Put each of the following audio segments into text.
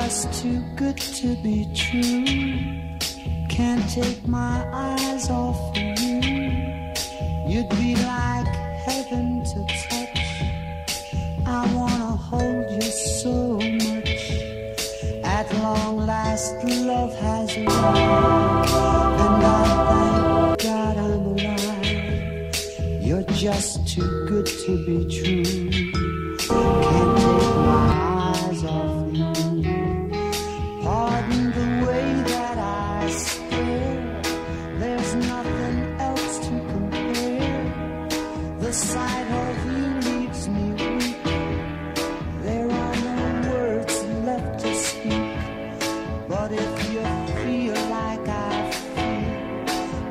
just too good to be true. Can't take my eyes off of you. You'd be like heaven to touch. I wanna hold you so much. At long last love has arrived, and I thank God I'm alive. You're just too good to be true. Can't take my eyes off you. Pardon the way that I stare. There's nothing else to compare. The sight of you leaves me weak. There are no words left to speak. But if you feel like I feel,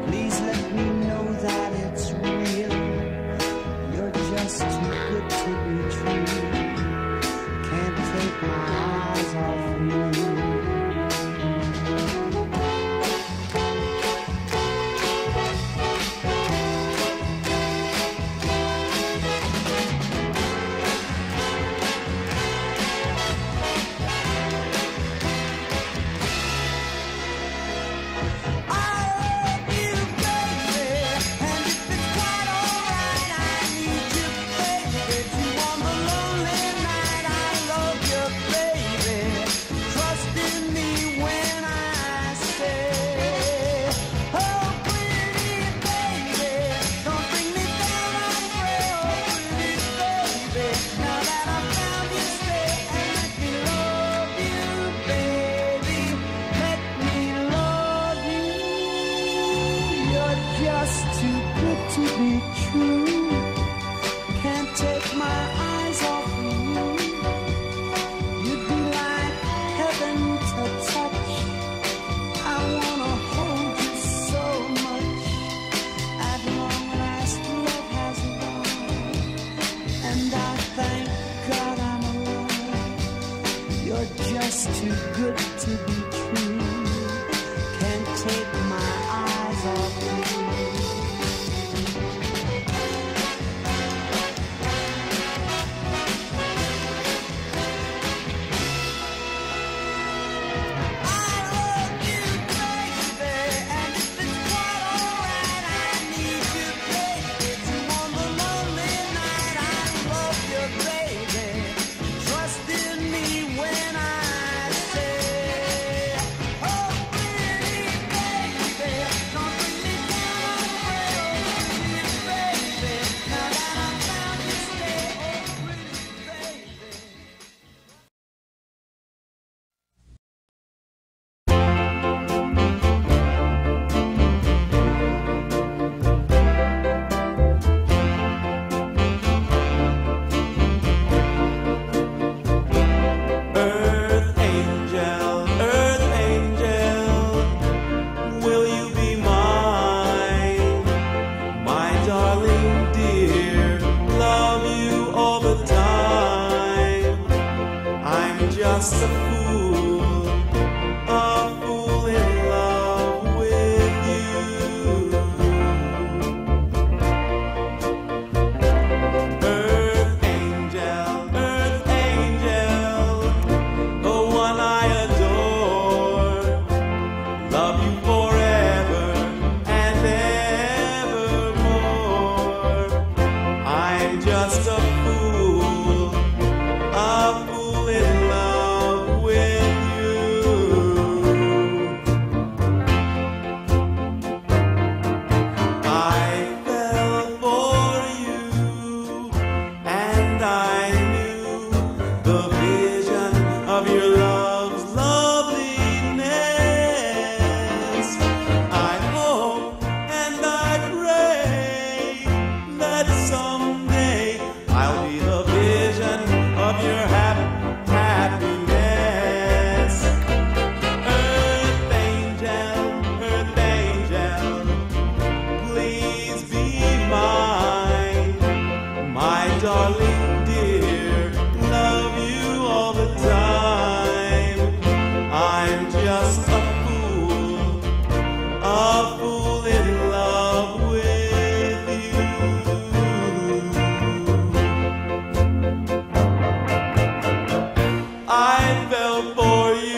please let me know that it's real. You're just too good to be true. Can't take my eyes off you. Just too good to be true. Can't take my eyes off you. You'd be like heaven to touch. I wanna hold you so much. At long last love has arrived, and I thank God I'm alive. You're just too good to be true. Can't take my eyes off you. Just a fool in love with you. Earth angel, the one I adore. Love you forever and evermore. I'm just a fool in love with you. I fell for you, and I knew the vision of your love's loveliness. I hope and I pray that someday I'll be the vision of your happiness. Earth angel, please be mine, my darling dear. Love you all the time. I'm just a fool in love with you. I fell for you.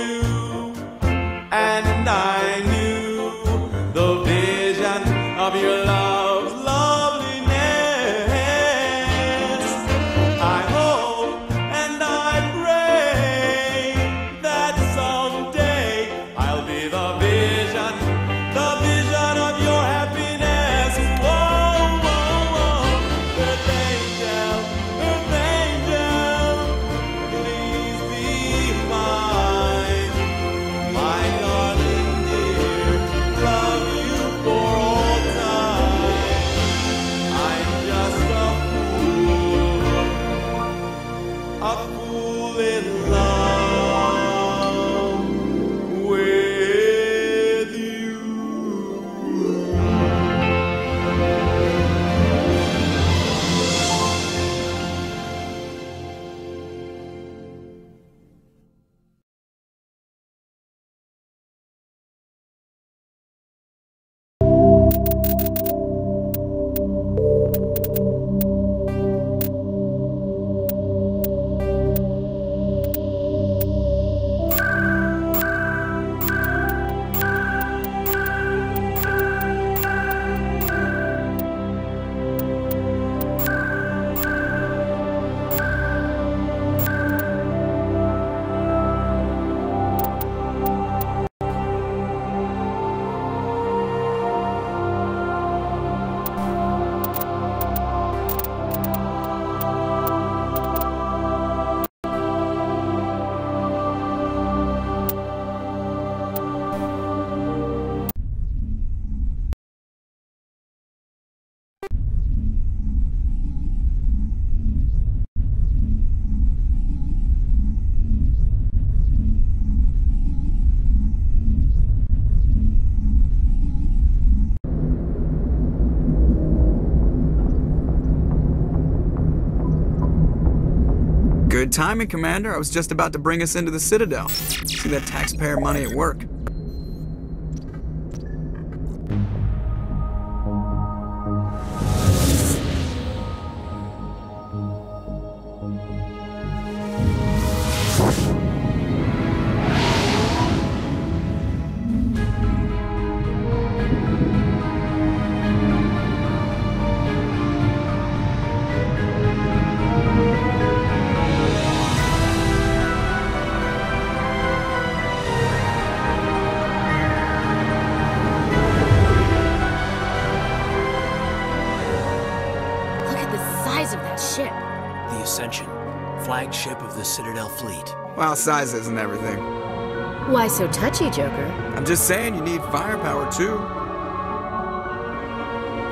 a fool in love with you. Good timing, Commander. I was just about to bring us into the Citadel. See that taxpayer money at work. Flagship of the Citadel fleet. Well, size isn't everything. Why so touchy, Joker? I'm just saying you need firepower, too.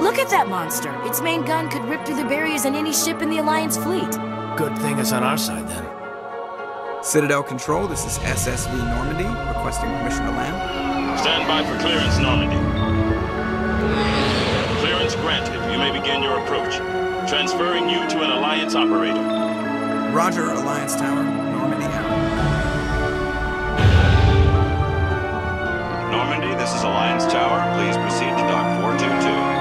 Look at that monster! Its main gun could rip through the barriers in any ship in the Alliance fleet. Good thing it's on our side, then. Citadel Control, this is SSV Normandy, requesting permission to land. Stand by for clearance, Normandy. Clearance granted. You may begin your approach. Transferring you to an Alliance operator. Roger, Alliance Tower, Normandy out. Normandy, this is Alliance Tower. Please proceed to Dock 422.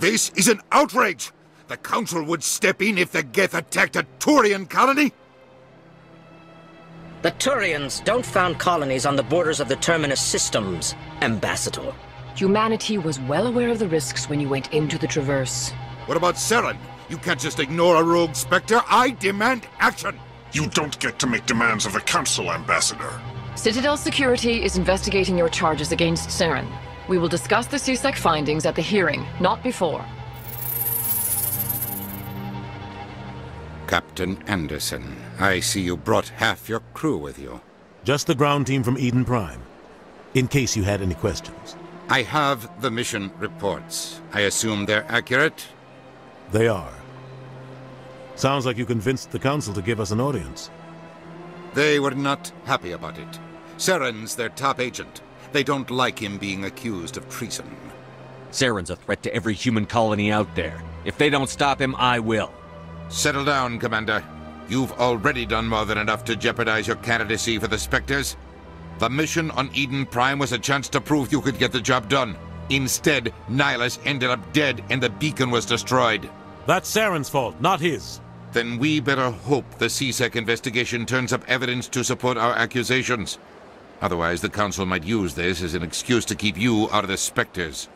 This is an outrage! The Council would step in if the Geth attacked a Turian colony? The Turians don't found colonies on the borders of the Terminus systems, Ambassador. Humanity was well aware of the risks when you went into the Traverse. What about Saren? You can't just ignore a rogue Spectre. I demand action! You don't get to make demands of the Council, Ambassador. Citadel Security is investigating your charges against Saren. We will discuss the CSEC findings at the hearing, not before. Captain Anderson, I see you brought half your crew with you. Just the ground team from Eden Prime, in case you had any questions. I have the mission reports. I assume they're accurate? They are. Sounds like you convinced the Council to give us an audience. They were not happy about it. Saren's their top agent. They don't like him being accused of treason. Saren's a threat to every human colony out there. If they don't stop him, I will. Settle down, Commander. You've already done more than enough to jeopardize your candidacy for the Spectres. The mission on Eden Prime was a chance to prove you could get the job done. Instead, Nihilus ended up dead and the beacon was destroyed. That's Saren's fault, not his. Then we better hope the CSEC investigation turns up evidence to support our accusations. Otherwise, the Council might use this as an excuse to keep you out of the Spectres.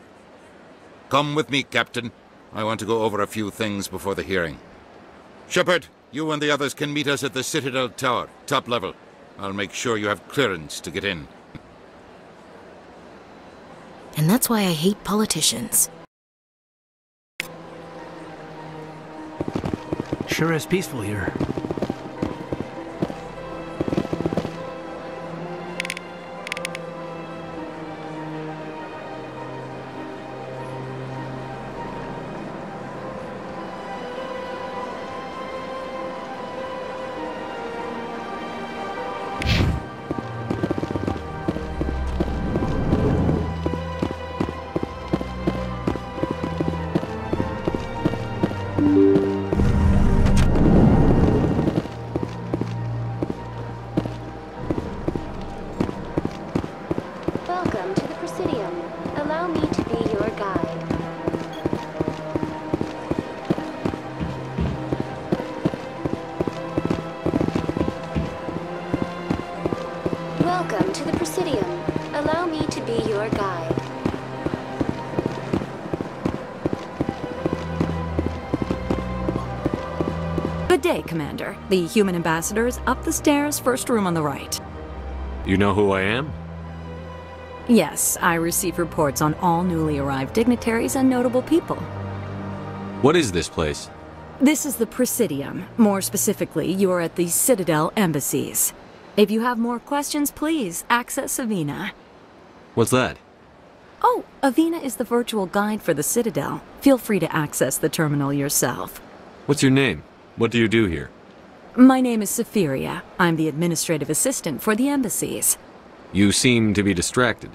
Come with me, Captain. I want to go over a few things before the hearing. Shepard, you and the others can meet us at the Citadel Tower, top level. I'll make sure you have clearance to get in. And that's why I hate politicians. Sure is peaceful here. Welcome to the Presidium. Allow me to be your guide. Welcome to the Presidium. Allow me to be your guide. Good day, Commander. The human ambassador is up the stairs, first room on the right. You know who I am? Yes, I receive reports on all newly arrived dignitaries and notable people. What is this place? This is the Presidium. More specifically, you are at the Citadel embassies. If you have more questions, please access Avina. What's that? Oh, Avina is the virtual guide for the Citadel. Feel free to access the terminal yourself. What's your name? What do you do here? My name is Safiria. I'm the administrative assistant for the embassies. You seem to be distracted.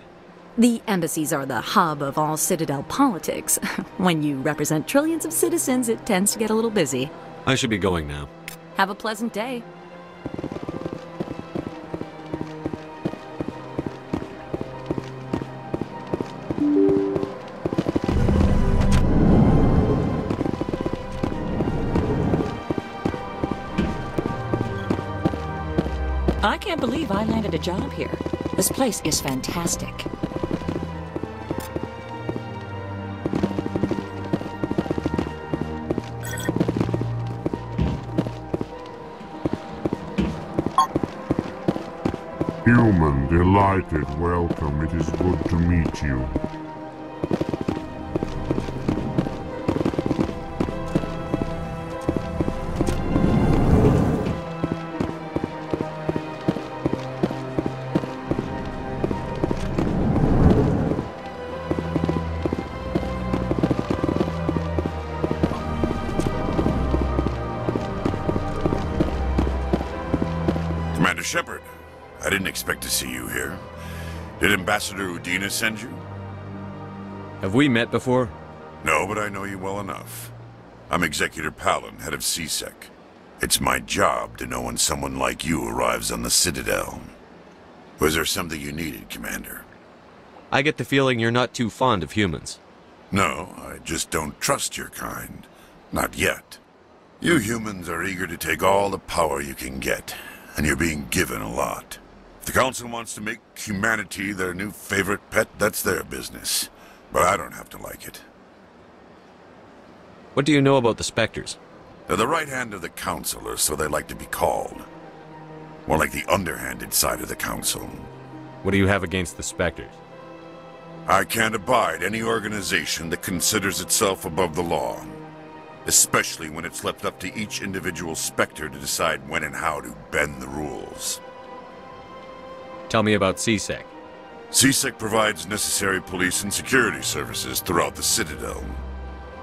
The embassies are the hub of all Citadel politics. When you represent trillions of citizens, it tends to get a little busy. I should be going now. Have a pleasant day. I can't believe I landed a job here. This place is fantastic. Human, delighted welcome. It is good to meet you. Commander Shepard, I didn't expect to see you here. Did Ambassador Udina send you? Have we met before? No, but I know you well enough. I'm Executor Palin, head of CSEC. It's my job to know when someone like you arrives on the Citadel. Was there something you needed, Commander? I get the feeling you're not too fond of humans. No, I just don't trust your kind. Not yet. You humans are eager to take all the power you can get, and you're being given a lot. If the Council wants to make humanity their new favorite pet, that's their business. But I don't have to like it. What do you know about the Spectres? They're the right hand of the Council, or so they like to be called. More like the underhanded side of the Council. What do you have against the Spectres? I can't abide any organization that considers itself above the law. Especially when it's left up to each individual Spectre to decide when and how to bend the rules. Tell me about CSEC. CSEC provides necessary police and security services throughout the Citadel.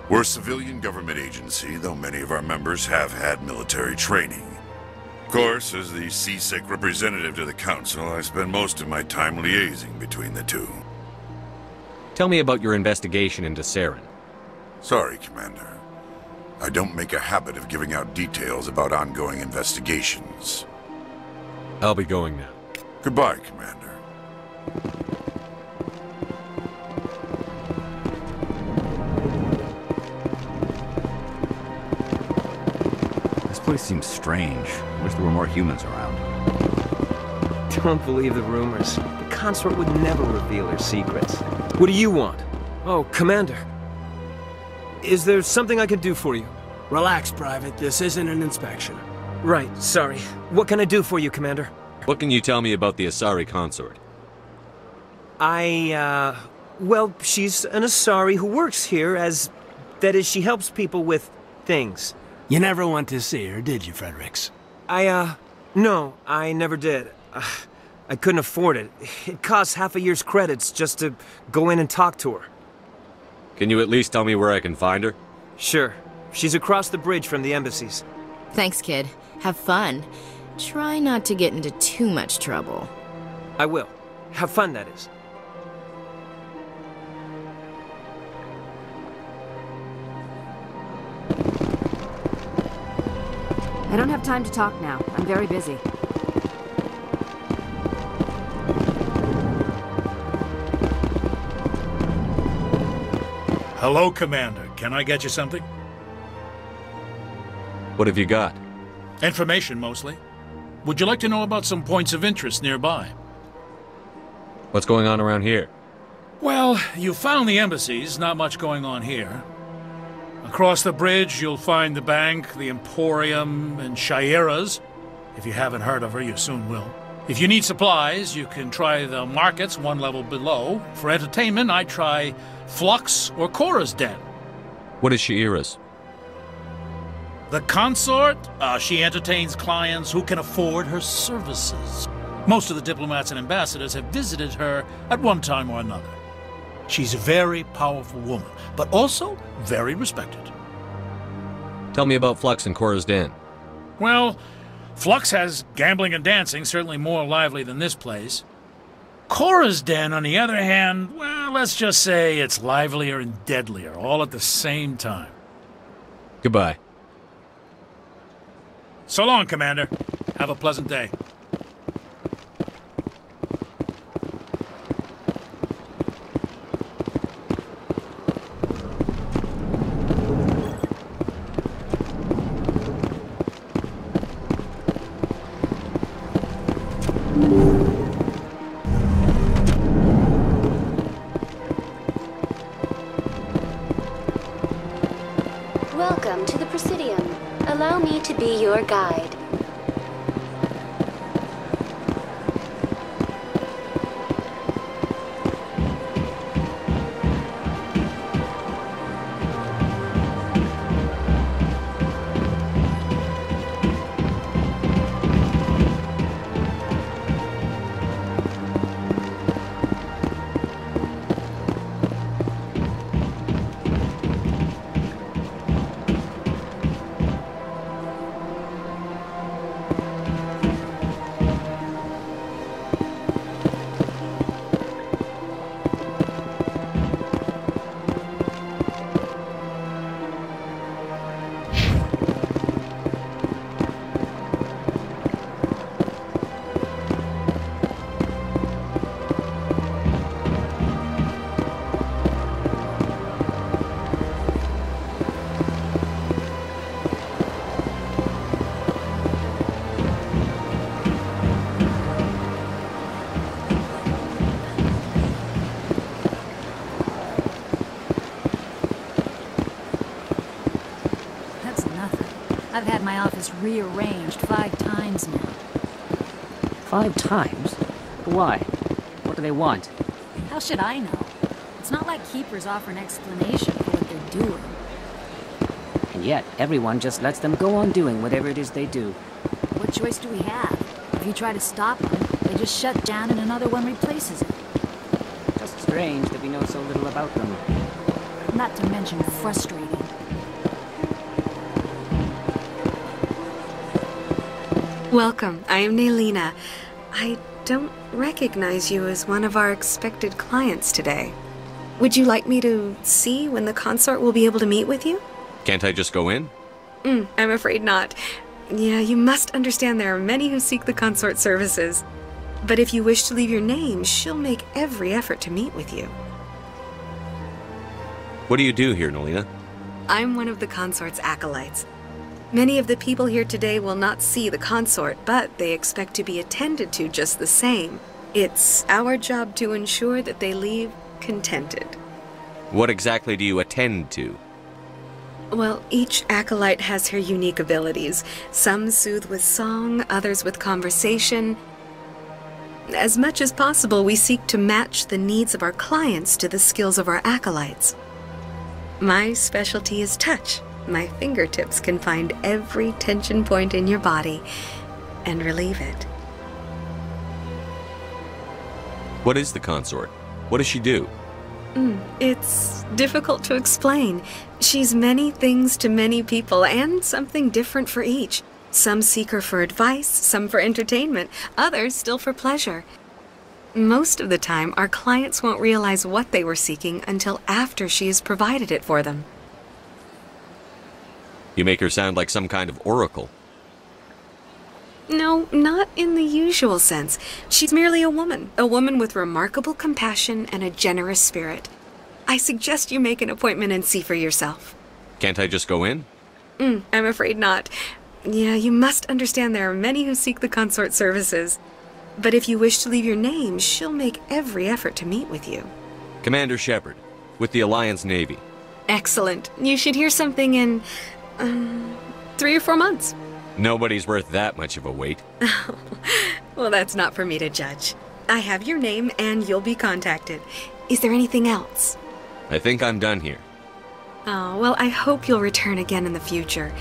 We're a civilian government agency, though many of our members have had military training. Of course, as the CSEC representative to the Council, I spend most of my time liaising between the two. Tell me about your investigation into Saren. Sorry, Commander. I don't make a habit of giving out details about ongoing investigations. I'll be going now. Goodbye, Commander. This place seems strange. Wish there were more humans around. Don't believe the rumors. The consort would never reveal her secrets. What do you want? Oh, Commander. Is there something I can do for you? Relax, Private. This isn't an inspection. Right, sorry. What can I do for you, Commander? What can you tell me about the Asari consort? Well, she's an Asari who works here as... That is, she helps people with things. You never went to see her, did you, Fredericks? No, I never did. I couldn't afford it. It costs half a year's credits just to go in and talk to her. Can you at least tell me where I can find her? Sure. She's across the bridge from the embassies. Thanks, kid. Have fun. Try not to get into too much trouble. I will. Have fun, that is. I don't have time to talk now. I'm very busy. Hello, Commander. Can I get you something? What have you got? Information, mostly. Would you like to know about some points of interest nearby? What's going on around here? Well, you found the embassies. Not much going on here. Across the bridge, you'll find the bank, the Emporium, and Shaira's. If you haven't heard of her, you soon will. If you need supplies, you can try the markets one level below. For entertainment, I'd try Flux or Cora's Den. What is Shaira's? The consort? She entertains clients who can afford her services. Most of the diplomats and ambassadors have visited her at one time or another. She's a very powerful woman, but also very respected. Tell me about Flux and Cora's Den. Well, Flux has gambling and dancing, certainly more lively than this place. Cora's Den, on the other hand, well, let's just say it's livelier and deadlier, all at the same time. Goodbye. So long, Commander. Have a pleasant day. Welcome to the Presidium. Allow me to be your guide. I've had my office rearranged 5 times now. 5 times? Why? What do they want? How should I know? It's not like Keepers offer an explanation for what they're doing. And yet, everyone just lets them go on doing whatever it is they do. What choice do we have? If you try to stop them, they just shut down and another one replaces it. Just strange that we know so little about them. Not to mention frustrating. Welcome. I am Naylina. I don't recognize you as one of our expected clients today. Would you like me to see when the consort will be able to meet with you? Can't I just go in? I'm afraid not. Yeah, you must understand there are many who seek the consort services. But if you wish to leave your name, she'll make every effort to meet with you. What do you do here, Naylina? I'm one of the consort's acolytes. Many of the people here today will not see the consort, but they expect to be attended to just the same. It's our job to ensure that they leave contented. What exactly do you attend to? Well, each acolyte has her unique abilities. Some soothe with song, others with conversation. As much as possible, we seek to match the needs of our clients to the skills of our acolytes. My specialty is touch. my fingertips can find every tension point in your body and relieve it. What is the consort? What does she do? It's difficult to explain. She's many things to many people, and something different for each. Some seek her for advice, some for entertainment, others still for pleasure. Most of the time, our clients won't realize what they were seeking until after she has provided it for them. You make her sound like some kind of oracle. No, not in the usual sense. She's merely a woman with remarkable compassion and a generous spirit. I suggest you make an appointment and see for yourself. Can't I just go in? I'm afraid not. Yeah, you must understand there are many who seek the consort services. But if you wish to leave your name, she'll make every effort to meet with you. Commander Shepard, with the Alliance Navy. Excellent. You should hear something in 3 or 4 months. Nobody's worth that much of a wait. Well, that's not for me to judge. I have your name and you'll be contacted. Is there anything else? I think I'm done here. Oh, well, I hope you'll return again in the future.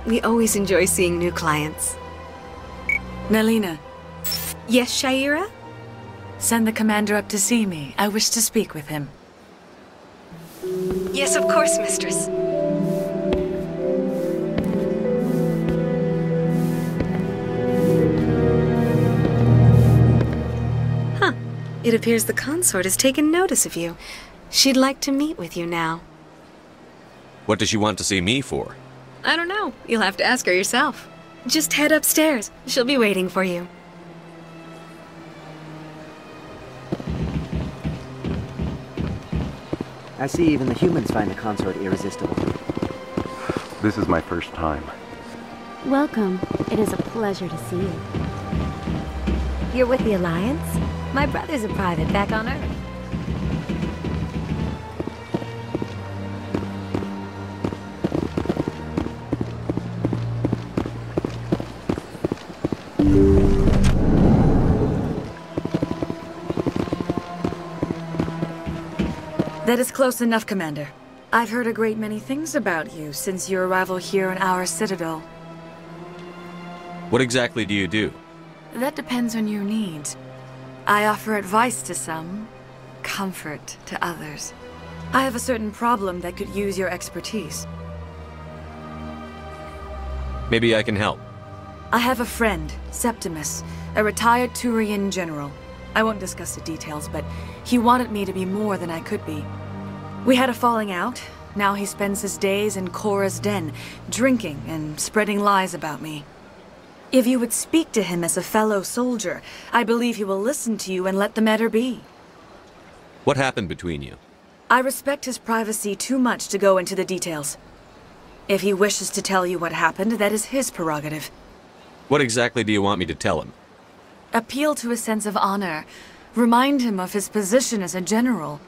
We always enjoy seeing new clients. Melina. Yes, Sha'ira? Send the commander up to see me. I wish to speak with him. Yes, of course, mistress. It appears the consort has taken notice of you. She'd like to meet with you now. What does she want to see me for? I don't know. You'll have to ask her yourself. Just head upstairs. She'll be waiting for you. I see even the humans find the consort irresistible. This is my first time. Welcome. It is a pleasure to see you. You're with the Alliance? My brother's a private back on Earth. That is close enough, Commander. I've heard a great many things about you since your arrival here in our citadel. What exactly do you do? That depends on your needs. I offer advice to some, comfort to others. I have a certain problem that could use your expertise. Maybe I can help. I have a friend, Septimus, a retired Turian general. I won't discuss the details, but he wanted me to be more than I could be. We had a falling out. Now he spends his days in Korra's den, drinking and spreading lies about me. If you would speak to him as a fellow soldier, I believe he will listen to you and let the matter be. What happened between you? I respect his privacy too much to go into the details. If he wishes to tell you what happened, that is his prerogative. What exactly do you want me to tell him? Appeal to his sense of honor. Remind him of his position as a general.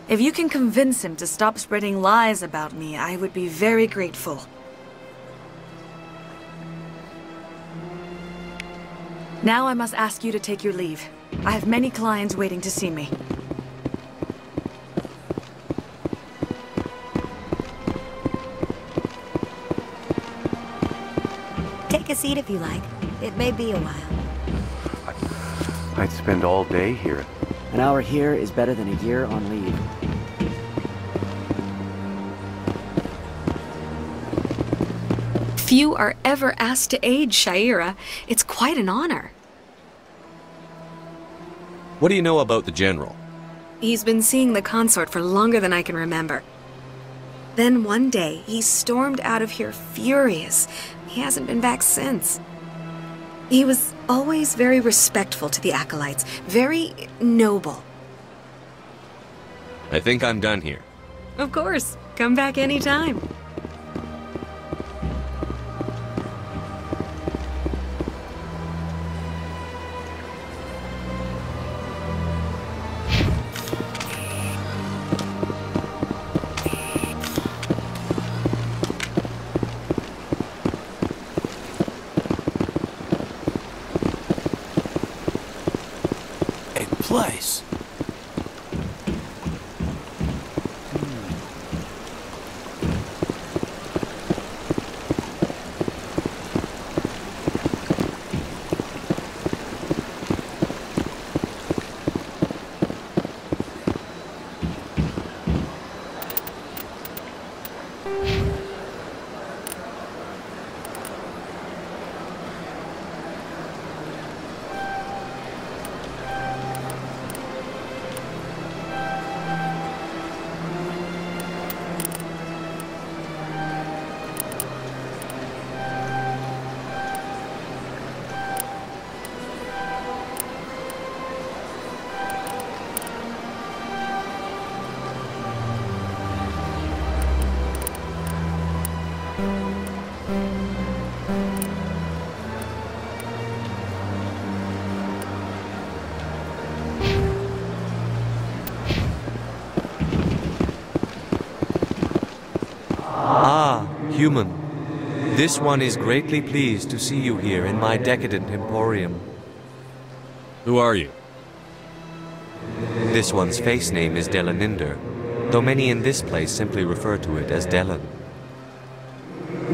If you can convince him to stop spreading lies about me, I would be very grateful. Now I must ask you to take your leave. I have many clients waiting to see me. Take a seat if you like. It may be a while. I'd spend all day here. An hour here is better than a year on leave. Few are ever asked to aid Sha'ira. It's quite an honor. What do you know about the General? He's been seeing the consort for longer than I can remember. Then one day, he stormed out of here furious. He hasn't been back since. He was always very respectful to the acolytes, very noble. I think I'm done here. Of course. Come back anytime. Place. Human, this one is greatly pleased to see you here in my decadent emporium. Who are you? This one's face name is Delaninder, though many in this place simply refer to it as Delan.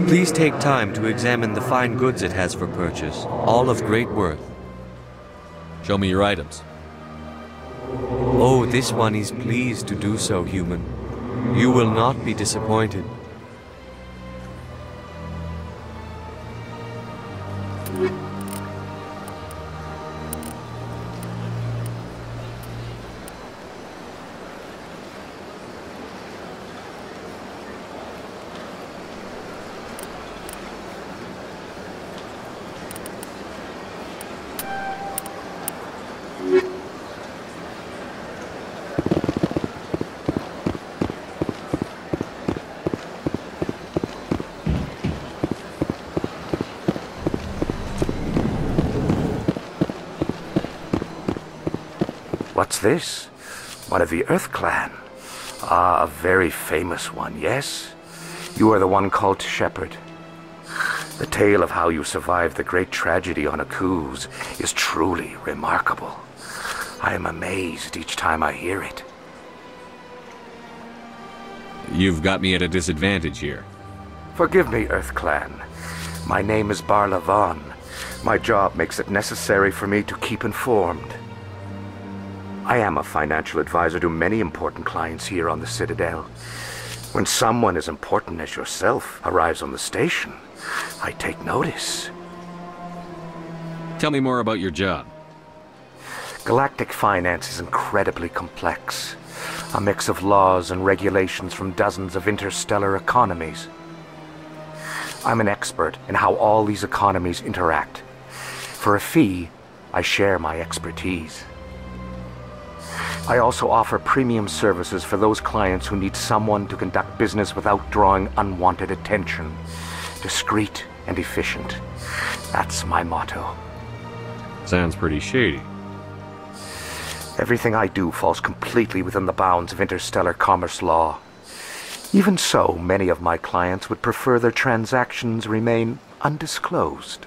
Please take time to examine the fine goods it has for purchase, all of great worth. Show me your items. Oh, this one is pleased to do so, human. You will not be disappointed. What's this? One of the Earth Clan. Ah, a very famous one, yes? You are the one called Shepard. The tale of how you survived the great tragedy on Akuz is truly remarkable. I am amazed each time I hear it. You've got me at a disadvantage here. Forgive me, Earth Clan. My name is Barla Vaughn. My job makes it necessary for me to keep informed. I am a financial advisor to many important clients here on the Citadel. When someone as important as yourself arrives on the station, I take notice. Tell me more about your job. Galactic finance is incredibly complex. A mix of laws and regulations from dozens of interstellar economies. I'm an expert in how all these economies interact. For a fee, I share my expertise. I also offer premium services for those clients who need someone to conduct business without drawing unwanted attention. Discreet and efficient. That's my motto. Sounds pretty shady. Everything I do falls completely within the bounds of interstellar commerce law. Even so, many of my clients would prefer their transactions remain undisclosed.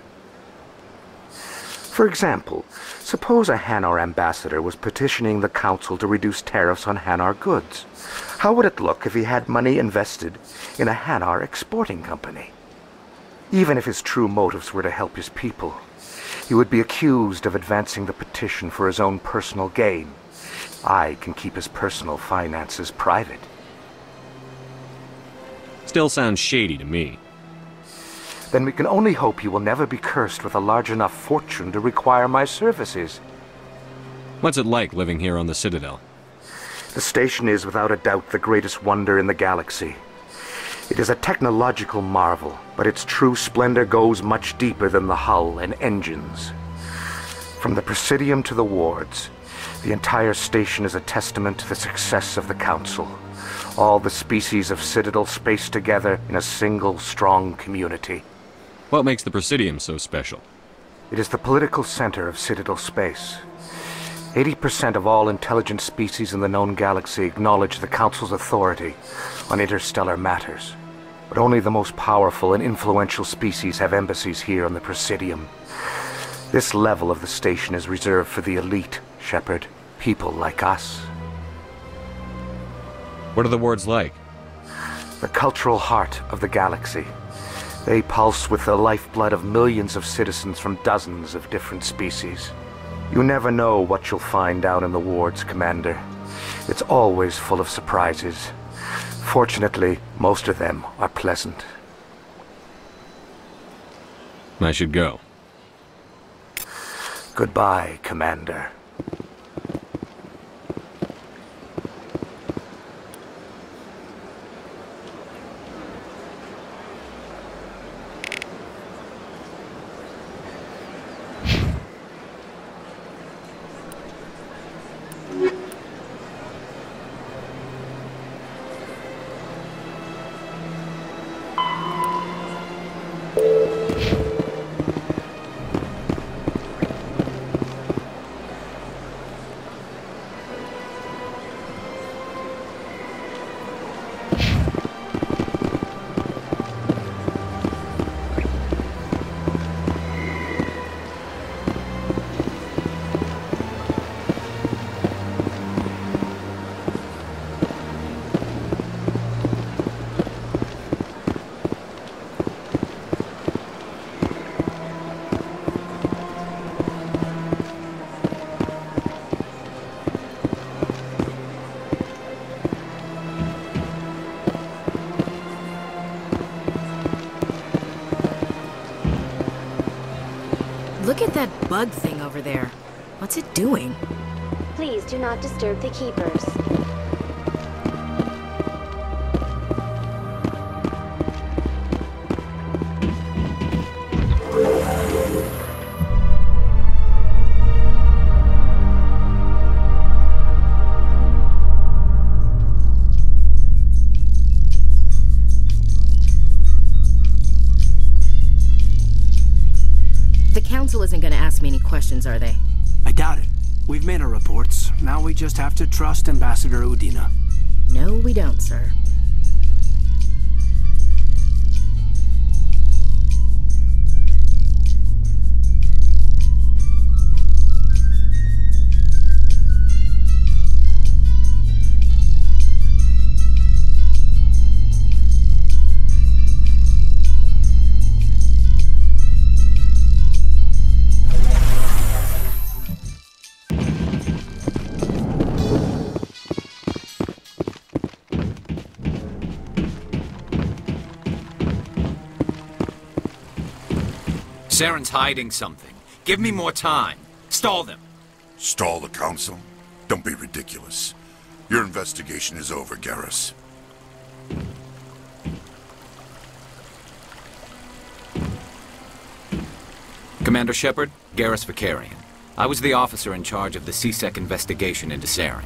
For example, suppose a Hanar ambassador was petitioning the council to reduce tariffs on Hanar goods. How would it look if he had money invested in a Hanar exporting company? Even if his true motives were to help his people, he would be accused of advancing the petition for his own personal gain. I can keep his personal finances private. Still sounds shady to me. Then we can only hope you will never be cursed with a large enough fortune to require my services. What's it like living here on the Citadel? The station is without a doubt the greatest wonder in the galaxy. It is a technological marvel, but its true splendor goes much deeper than the hull and engines. From the Presidium to the wards, the entire station is a testament to the success of the Council. All the species of Citadel spaced together in a single, strong community. What makes the Presidium so special? It is the political center of Citadel space. 80% of all intelligent species in the known galaxy acknowledge the Council's authority on interstellar matters. But only the most powerful and influential species have embassies here on the Presidium. This level of the station is reserved for the elite, Shepard. People like us. What are the wards like? The cultural heart of the galaxy. They pulse with the lifeblood of millions of citizens from dozens of different species. You never know what you'll find down in the wards, Commander. It's always full of surprises. Fortunately, most of them are pleasant. I should go. Goodbye, Commander. that bug thing over there. What's it doing? Please do not disturb the keepers. The Council isn't gonna ask me any questions, are they? I doubt it. We've made our reports. Now we just have to trust Ambassador Udina. No, we don't, sir. Saren's hiding something. Give me more time. Stall them. Stall the Council? Don't be ridiculous. Your investigation is over, Garrus. Commander Shepard, Garrus Vakarian. I was the officer in charge of the C-Sec investigation into Saren.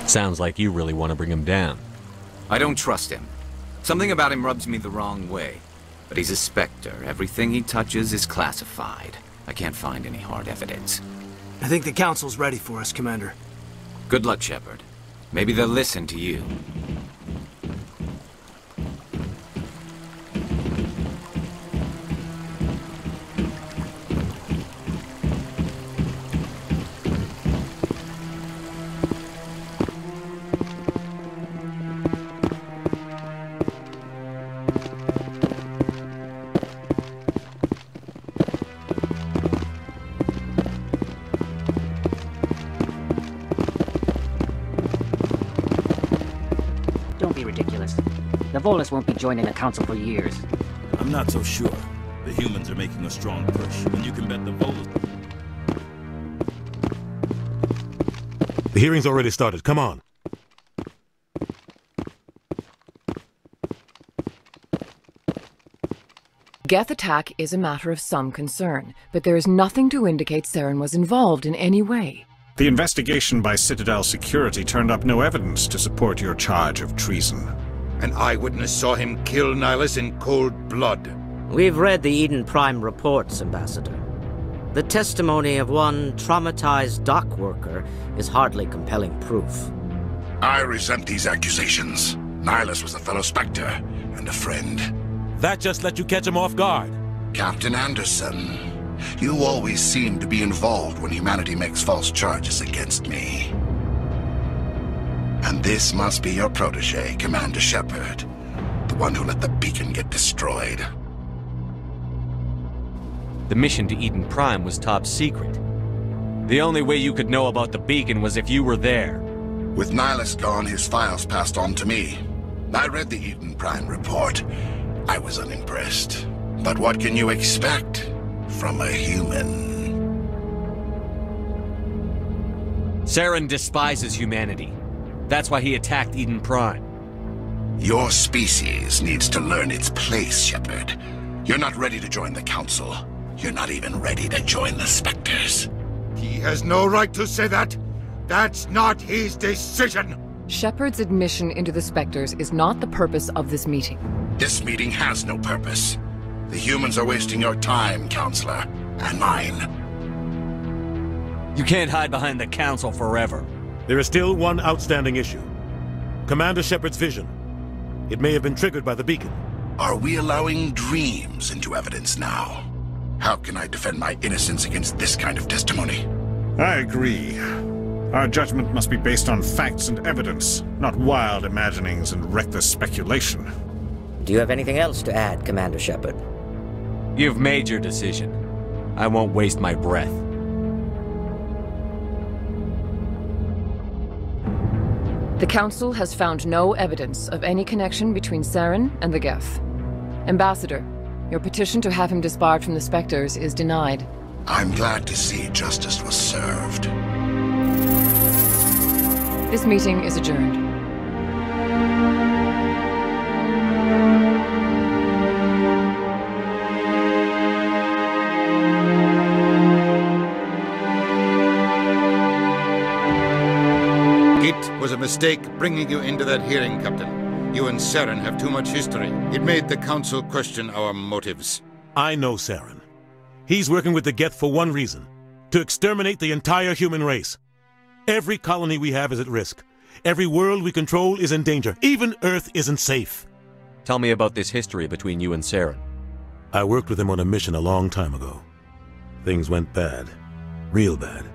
Sounds like you really want to bring him down. I don't trust him. Something about him rubs me the wrong way. But he's a Spectre. Everything he touches is classified. I can't find any hard evidence. I think the Council's ready for us, Commander. Good luck, Shepard. Maybe they'll listen to you. The Volus won't be joining the Council for years. I'm not so sure. The humans are making a strong push, and you can bet the Volus... The hearing's already started. Come on. Geth attack is a matter of some concern, but there is nothing to indicate Saren was involved in any way. The investigation by Citadel Security turned up no evidence to support your charge of treason. An eyewitness saw him kill Nihilus in cold blood. We've read the Eden Prime reports, Ambassador. The testimony of one traumatized dock worker is hardly compelling proof. I resent these accusations. Nihilus was a fellow Spectre and a friend. That just let you catch him off guard. Captain Anderson, you always seem to be involved when humanity makes false charges against me. And And this must be your protege, Commander Shepard. The one who let the beacon get destroyed. The mission to Eden Prime was top secret. The only way you could know about the beacon was if you were there. With Nihilus gone, his files passed on to me. I read the Eden Prime report. I was unimpressed. But what can you expect from a human? Saren despises humanity. That's why he attacked Eden Prime. Your species needs to learn its place, Shepard. You're not ready to join the Council. You're not even ready to join the Spectres. He has no right to say that. That's not his decision. Shepard's admission into the Spectres is not the purpose of this meeting. This meeting has no purpose. The humans are wasting your time, Counselor, and mine. You can't hide behind the Council forever. There is still one outstanding issue. Commander Shepard's vision. It may have been triggered by the beacon. Are we allowing dreams into evidence now? How can I defend my innocence against this kind of testimony? I agree. Our judgment must be based on facts and evidence, not wild imaginings and reckless speculation. Do you have anything else to add, Commander Shepard? You've made your decision. I won't waste my breath. The Council has found no evidence of any connection between Saren and the Geth. Ambassador, your petition to have him disbarred from the Spectres is denied. I'm glad to see justice was served. This meeting is adjourned. It was a mistake bringing you into that hearing, Captain. You and Saren have too much history. It made the Council question our motives. I know Saren. He's working with the Geth for one reason. To exterminate the entire human race. Every colony we have is at risk. Every world we control is in danger. Even Earth isn't safe. Tell me about this history between you and Saren. I worked with him on a mission a long time ago. Things went bad. Real bad.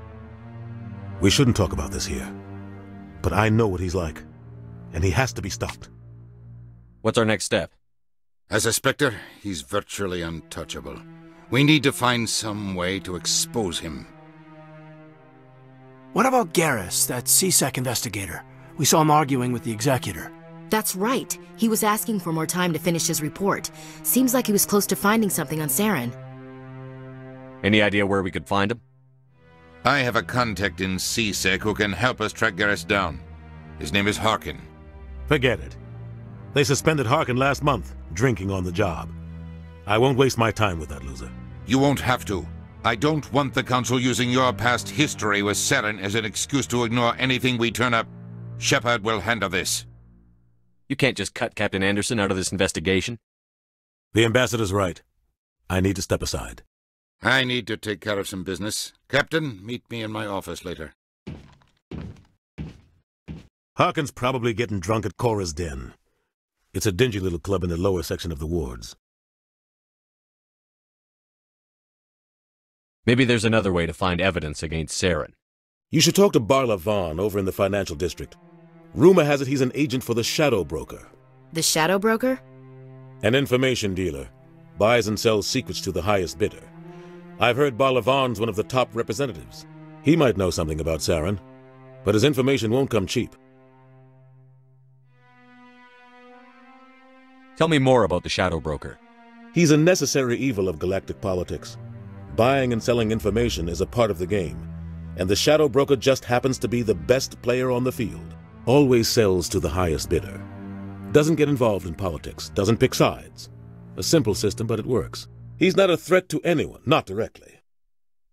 We shouldn't talk about this here. But I know what he's like. And he has to be stopped. What's our next step? As a Spectre, he's virtually untouchable. We need to find some way to expose him. What about Garrus, that C-Sec investigator? We saw him arguing with the Executor. That's right. He was asking for more time to finish his report. Seems like he was close to finding something on Saren. Any idea where we could find him? I have a contact in C-Sec who can help us track Garrus down. His name is Harkin. Forget it. They suspended Harkin last month, drinking on the job. I won't waste my time with that loser. You won't have to. I don't want the Council using your past history with Saren as an excuse to ignore anything we turn up. Shepard will handle this. You can't just cut Captain Anderson out of this investigation. The Ambassador's right. I need to step aside. I need to take care of some business. Captain, meet me in my office later. Harkin's probably getting drunk at Cora's Den. It's a dingy little club in the lower section of the wards. Maybe there's another way to find evidence against Saren. You should talk to Barla Vaughn over in the financial district. Rumor has it he's an agent for the Shadow Broker. The Shadow Broker? An information dealer. Buys and sells secrets to the highest bidder. I've heard Barla Vaughn's one of the top representatives. He might know something about Saren, but his information won't come cheap. Tell me more about the Shadow Broker. He's a necessary evil of galactic politics. Buying and selling information is a part of the game, and the Shadow Broker just happens to be the best player on the field. Always sells to the highest bidder. Doesn't get involved in politics, doesn't pick sides. A simple system, but it works. He's not a threat to anyone, not directly.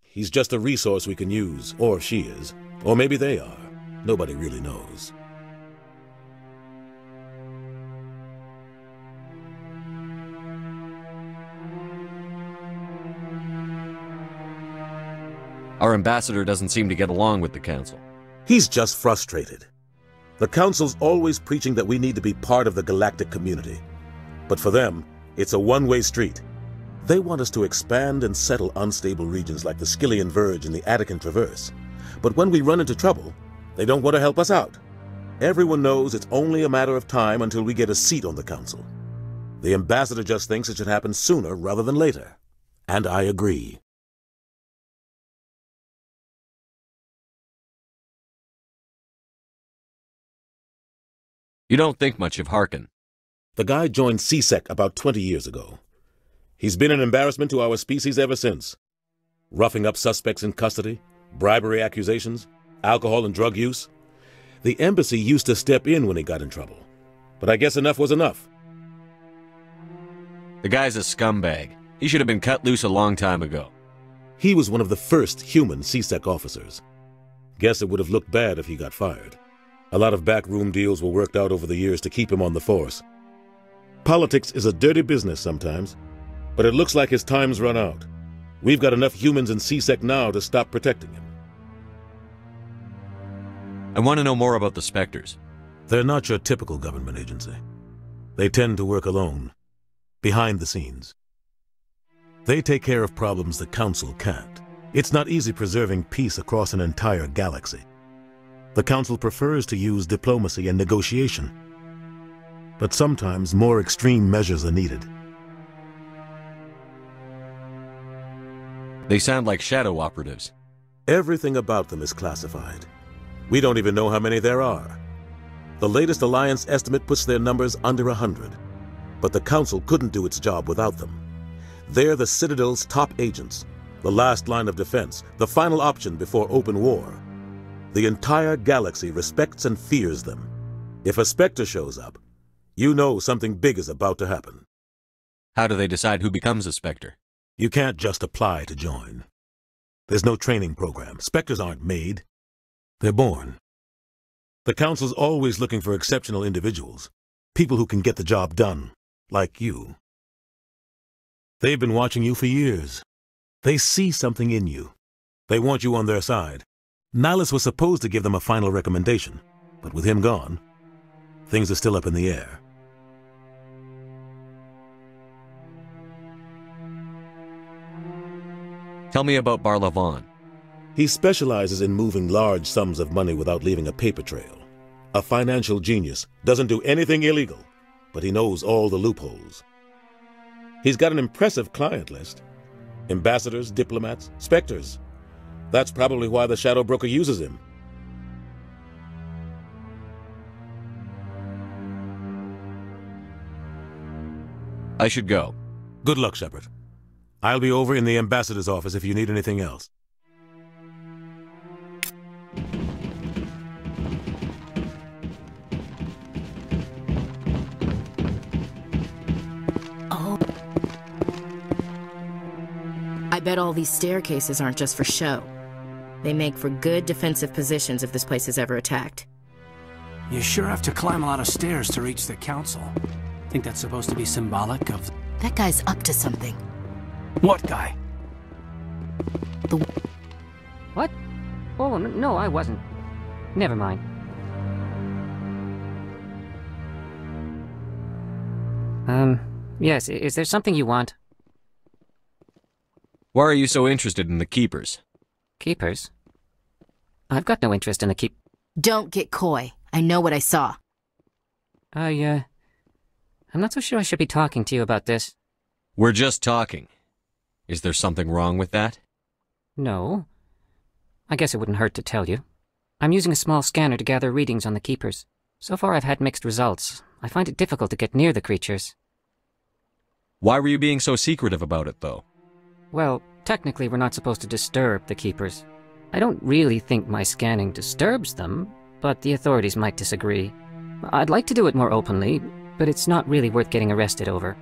He's just a resource we can use, or she is. Or maybe they are. Nobody really knows. Our ambassador doesn't seem to get along with the Council. He's just frustrated. The Council's always preaching that we need to be part of the galactic community. But for them, it's a one-way street. They want us to expand and settle unstable regions like the Skyllian Verge and the Attican Traverse. But when we run into trouble, they don't want to help us out. Everyone knows it's only a matter of time until we get a seat on the council. The ambassador just thinks it should happen sooner rather than later. And I agree. You don't think much of Harkin. The guy joined CSEC about 20 years ago. He's been an embarrassment to our species ever since. Roughing up suspects in custody, bribery accusations, alcohol and drug use. The embassy used to step in when he got in trouble. But I guess enough was enough. The guy's a scumbag. He should have been cut loose a long time ago. He was one of the first human CSEC officers. Guess it would have looked bad if he got fired. A lot of backroom deals were worked out over the years to keep him on the force. Politics is a dirty business sometimes, but it looks like his time's run out. We've got enough humans in CSEC now to stop protecting him. I want to know more about the Spectres. They're not your typical government agency. They tend to work alone, behind the scenes. They take care of problems the Council can't. It's not easy preserving peace across an entire galaxy. The Council prefers to use diplomacy and negotiation. But sometimes more extreme measures are needed. They sound like shadow operatives. Everything about them is classified. We don't even know how many there are. The latest Alliance estimate puts their numbers under 100. But the Council couldn't do its job without them. They're the Citadel's top agents, the last line of defense, the final option before open war. The entire galaxy respects and fears them. If a Spectre shows up, you know something big is about to happen. How do they decide who becomes a Spectre? You can't just apply to join. There's no training program. Spectres aren't made. They're born. The Council's always looking for exceptional individuals, people who can get the job done, like you. They've been watching you for years. They see something in you. They want you on their side. Nihilus was supposed to give them a final recommendation, but with him gone, things are still up in the air. Tell me about Barlavon. He specializes in moving large sums of money without leaving a paper trail. A financial genius, doesn't do anything illegal, but he knows all the loopholes. He's got an impressive client list. Ambassadors, diplomats, Spectres. That's probably why the Shadow Broker uses him. I should go. Good luck, Shepard. I'll be over in the Ambassador's office if you need anything else. I bet all these staircases aren't just for show. They make for good defensive positions if this place is ever attacked. You sure have to climb a lot of stairs to reach the Council. Think that's supposed to be symbolic of... That guy's up to something. What guy? What? Oh, no, I wasn't. Never mind. Yes, is there something you want? Why are you so interested in the Keepers? Keepers? I've got no interest in the Don't get coy. I know what I saw. I'm not so sure I should be talking to you about this. We're just talking. Is there something wrong with that? No. I guess it wouldn't hurt to tell you. I'm using a small scanner to gather readings on the Keepers. So far I've had mixed results. I find it difficult to get near the creatures. Why were you being so secretive about it, though? Well, technically we're not supposed to disturb the Keepers. I don't really think my scanning disturbs them, but the authorities might disagree. I'd like to do it more openly, but it's not really worth getting arrested over.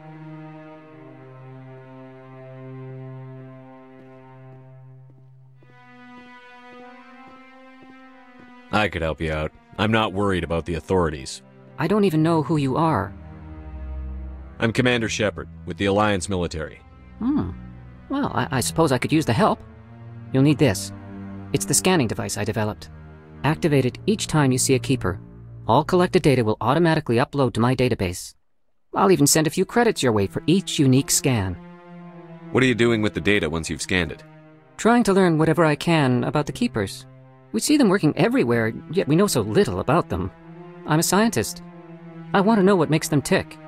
I could help you out. I'm not worried about the authorities. I don't even know who you are. I'm Commander Shepard, with the Alliance military. Well, I suppose I could use the help. You'll need this. It's the scanning device I developed. Activate it each time you see a Keeper. All collected data will automatically upload to my database. I'll even send a few credits your way for each unique scan. What are you doing with the data once you've scanned it? Trying to learn whatever I can about the Keepers. We see them working everywhere, yet we know so little about them. I'm a scientist. I want to know what makes them tick.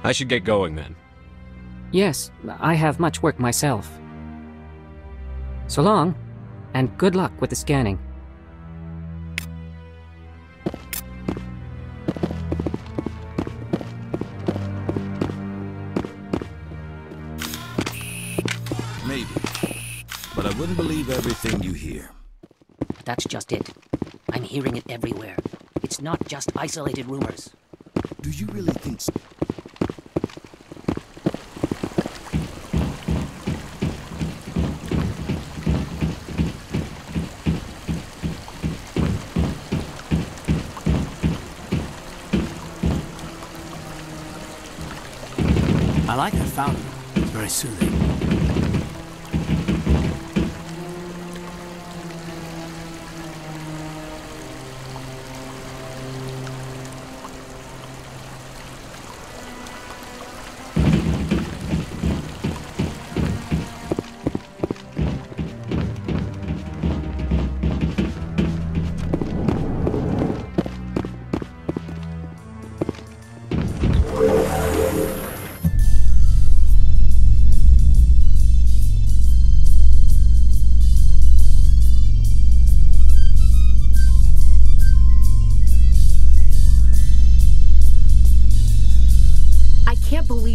I should get going then. Yes, I have much work myself. So long, and good luck with the scanning. Maybe. But I wouldn't believe everything you hear. That's just it. I'm hearing it everywhere. It's not just isolated rumors. Do you really think so? I like that fountain. It's very soothing.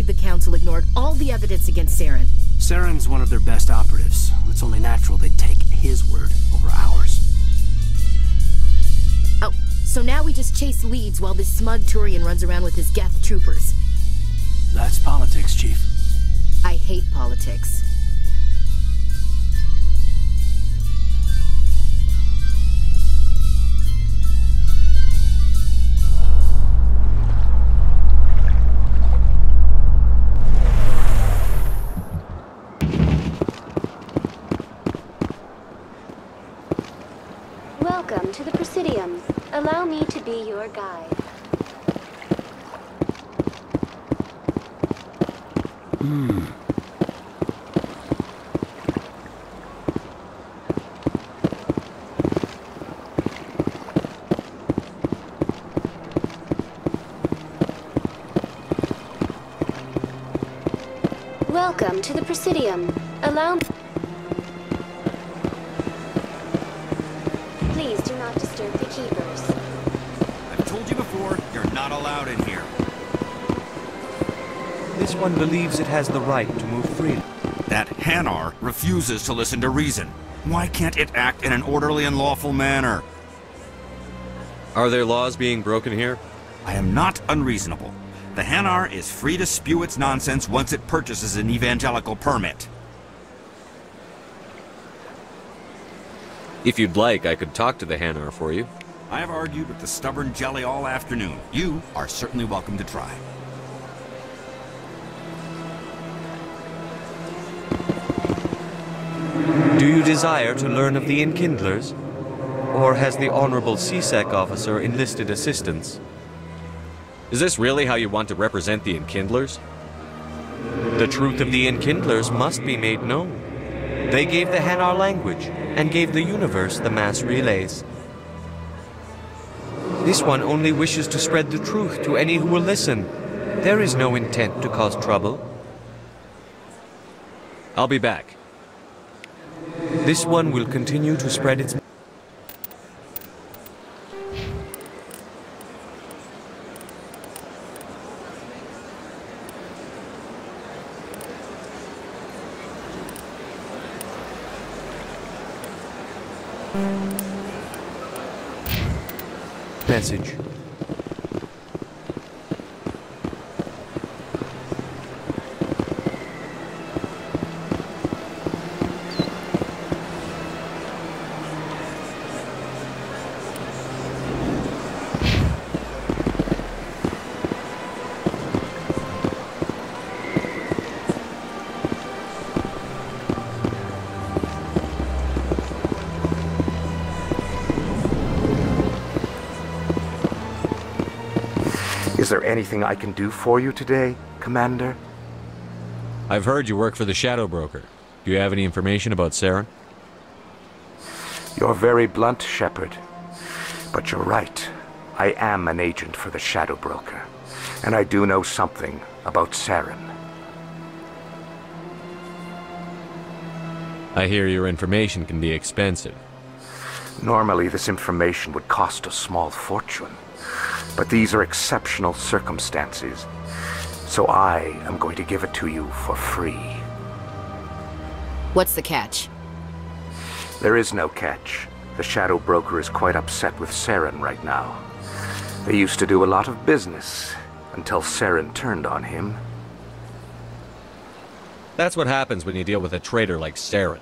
The Council ignored all the evidence against Saren. Saren's one of their best operatives. It's only natural they'd take his word over ours. Oh, so now we just chase leads while this smug Turian runs around with his Geth troopers. That's politics, Chief. I hate politics. Welcome to the Presidium. Allow me to be your guide. Welcome to the Presidium. Allow me... Please do not disturb the Keepers. I've told you before, you're not allowed in here. This one believes it has the right to move freely. That Hanar refuses to listen to reason. Why can't it act in an orderly and lawful manner? Are there laws being broken here? I am not unreasonable. The Hanar is free to spew its nonsense once it purchases an evangelical permit. If you'd like, I could talk to the Hanar for you. I have argued with the stubborn jelly all afternoon. You are certainly welcome to try. Do you desire to learn of the Enkindlers? Or has the Honorable C-Sec officer enlisted assistance? Is this really how you want to represent the Enkindlers? The truth of the Enkindlers must be made known. They gave the Hanar language, and gave the universe the mass relays. This one only wishes to spread the truth to any who will listen. There is no intent to cause trouble. I'll be back. This one will continue to spread its... message. Is there anything I can do for you today, Commander? I've heard you work for the Shadow Broker. Do you have any information about Saren? You're very blunt, Shepard. But you're right. I am an agent for the Shadow Broker. And I do know something about Saren. I hear your information can be expensive. Normally, this information would cost a small fortune. But these are exceptional circumstances. So I am going to give it to you for free. What's the catch? There is no catch. The Shadow Broker is quite upset with Saren right now. They used to do a lot of business, until Saren turned on him. That's what happens when you deal with a traitor like Saren.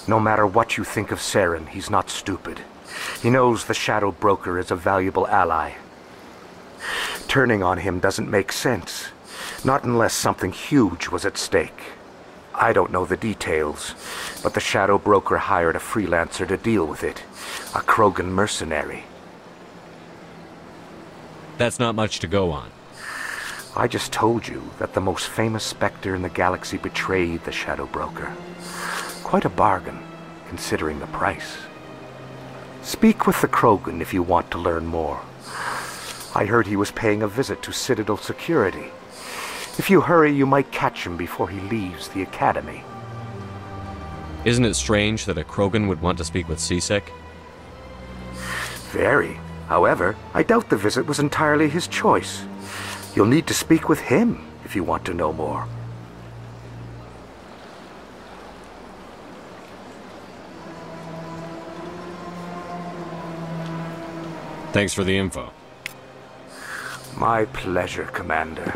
No matter what you think of Saren, he's not stupid. He knows the Shadow Broker is a valuable ally. Turning on him doesn't make sense. Not unless something huge was at stake. I don't know the details, but the Shadow Broker hired a freelancer to deal with it. A Krogan mercenary. That's not much to go on. I just told you that the most famous Spectre in the galaxy betrayed the Shadow Broker. Quite a bargain, considering the price. Speak with the Krogan if you want to learn more. I heard he was paying a visit to Citadel security. If you hurry, you might catch him before he leaves the Academy. Isn't it strange that a Krogan would want to speak with C-Sec? Very. However, I doubt the visit was entirely his choice. You'll need to speak with him if you want to know more. Thanks for the info. My pleasure, Commander.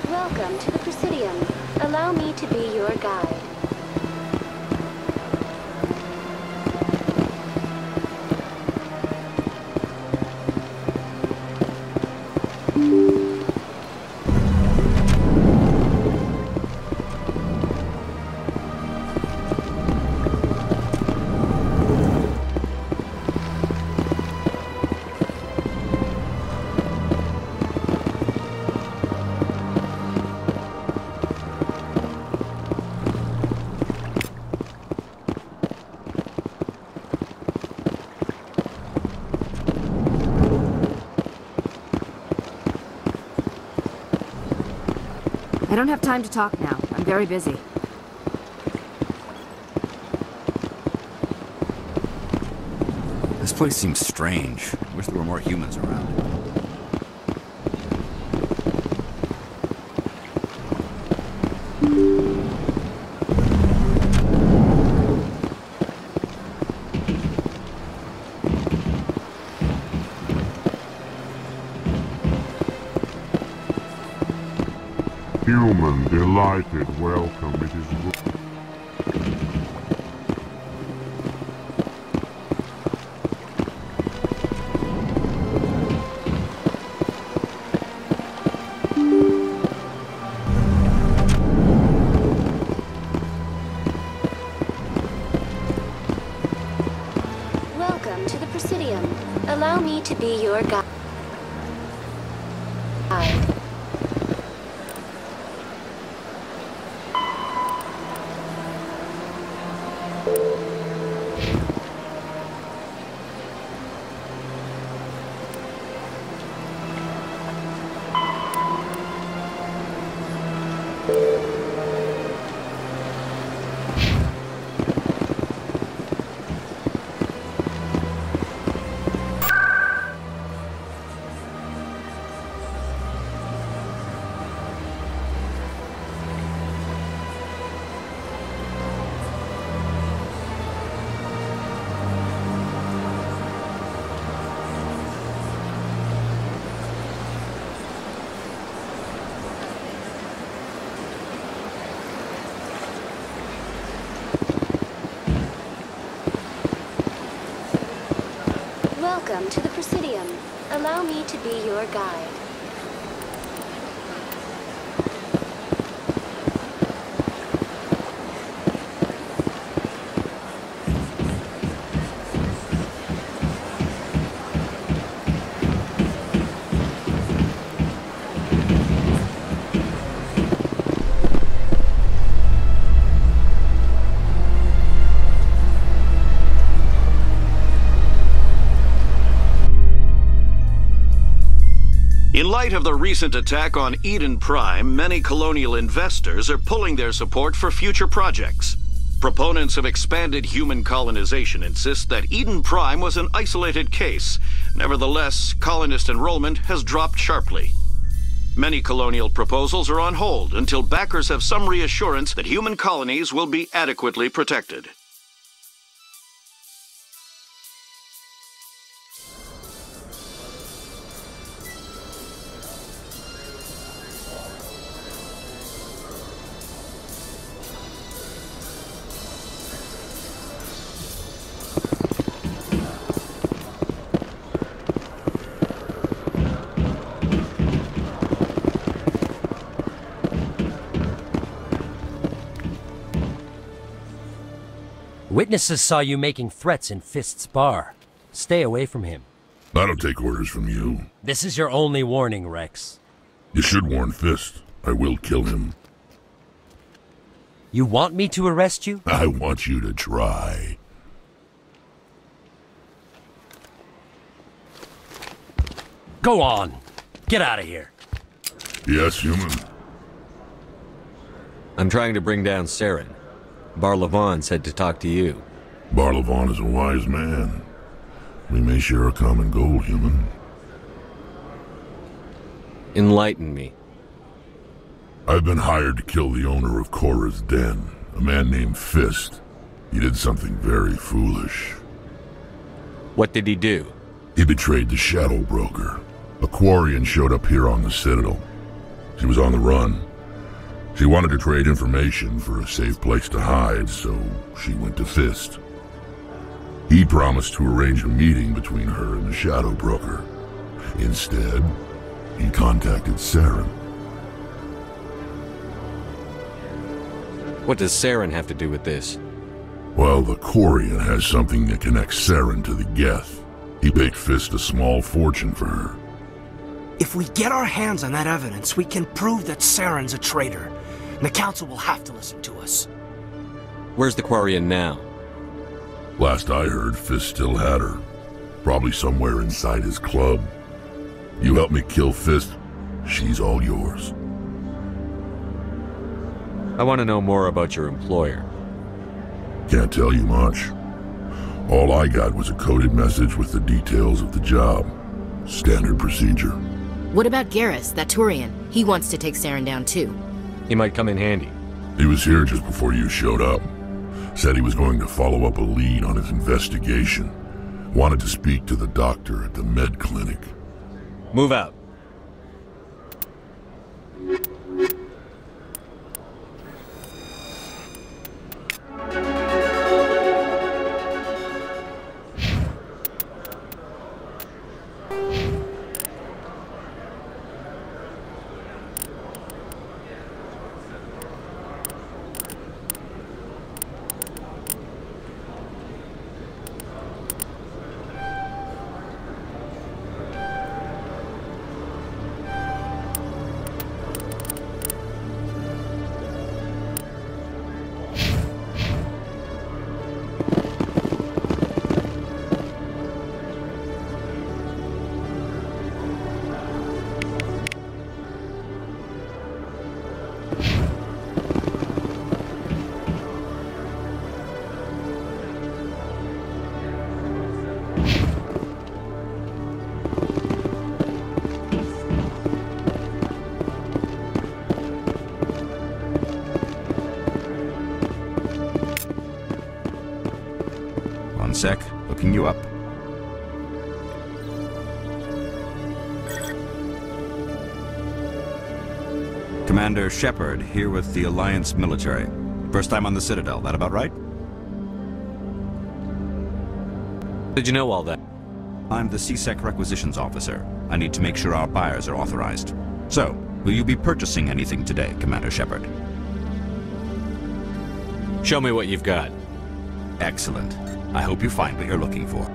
Welcome to the Presidium. Allow me to be your guide. I don't have time to talk now. I'm very busy. This place seems strange. I wish there were more humans around. Human, delighted, welcome. It is good. Welcome to the Presidium. Allow me to be your guide. Welcome to the Presidium. Allow me to be your guide. In light of the recent attack on Eden Prime, many colonial investors are pulling their support for future projects. Proponents of expanded human colonization insist that Eden Prime was an isolated case. Nevertheless, colonist enrollment has dropped sharply. Many colonial proposals are on hold until backers have some reassurance that human colonies will be adequately protected. Witnesses saw you making threats in Fist's bar. Stay away from him. I don't take orders from you. This is your only warning, Rex. You should warn Fist. I will kill him. You want me to arrest you? I want you to try. Go on. Get out of here. Yes, human. I'm trying to bring down Saren. Barlavon said to talk to you. Barlavon is a wise man. We may share a common goal, human. Enlighten me. I've been hired to kill the owner of Korra's Den, a man named Fist. He did something very foolish. What did he do? He betrayed the Shadow Broker. A Quarian showed up here on the Citadel. She was on the run. She wanted to trade information for a safe place to hide, so she went to Fist. He promised to arrange a meeting between her and the Shadow Broker. Instead, he contacted Saren. What does Saren have to do with this? Well, the Quarian has something that connects Saren to the Geth. He paid Fist a small fortune for her. If we get our hands on that evidence, we can prove that Saren's a traitor. And the Council will have to listen to us. Where's the Quarian now? Last I heard, Fist still had her. Probably somewhere inside his club. You help me kill Fist, she's all yours. I want to know more about your employer. Can't tell you much. All I got was a coded message with the details of the job. Standard procedure. What about Garrus, that Turian? He wants to take Saren down too. He might come in handy. He was here just before you showed up. Said he was going to follow up a lead on his investigation. Wanted to speak to the doctor at the med clinic. Move out. sec. Looking you up. Commander Shepard, here with the Alliance military. First time on the Citadel, that about right? Did you know all that? I'm the CSEC requisitions officer. I need to make sure our buyers are authorized. So, will you be purchasing anything today, Commander Shepard? Show me what you've got. Excellent. I hope you find what you're looking for.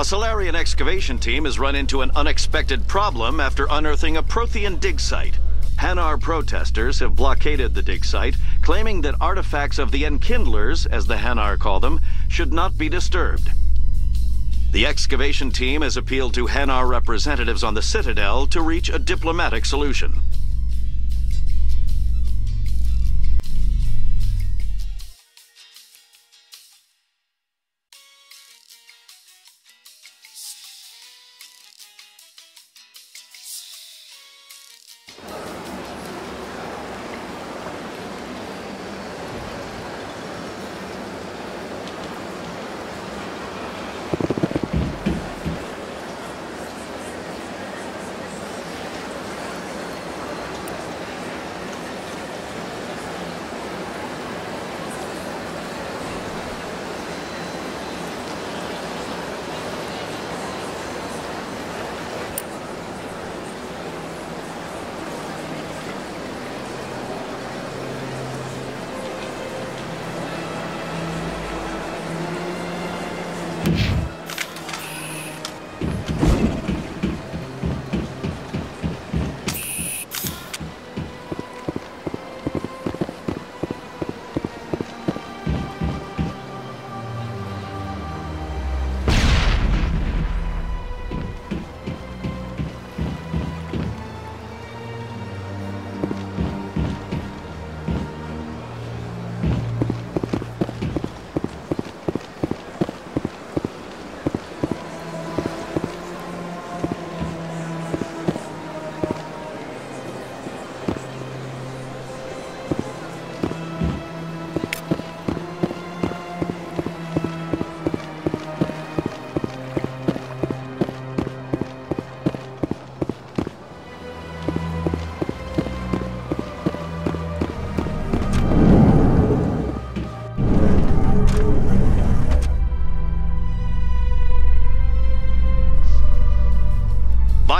A Salarian excavation team has run into an unexpected problem after unearthing a Prothean dig site. Hanar protesters have blockaded the dig site, claiming that artifacts of the Enkindlers, as the Hanar call them, should not be disturbed. The excavation team has appealed to Hanar representatives on the Citadel to reach a diplomatic solution.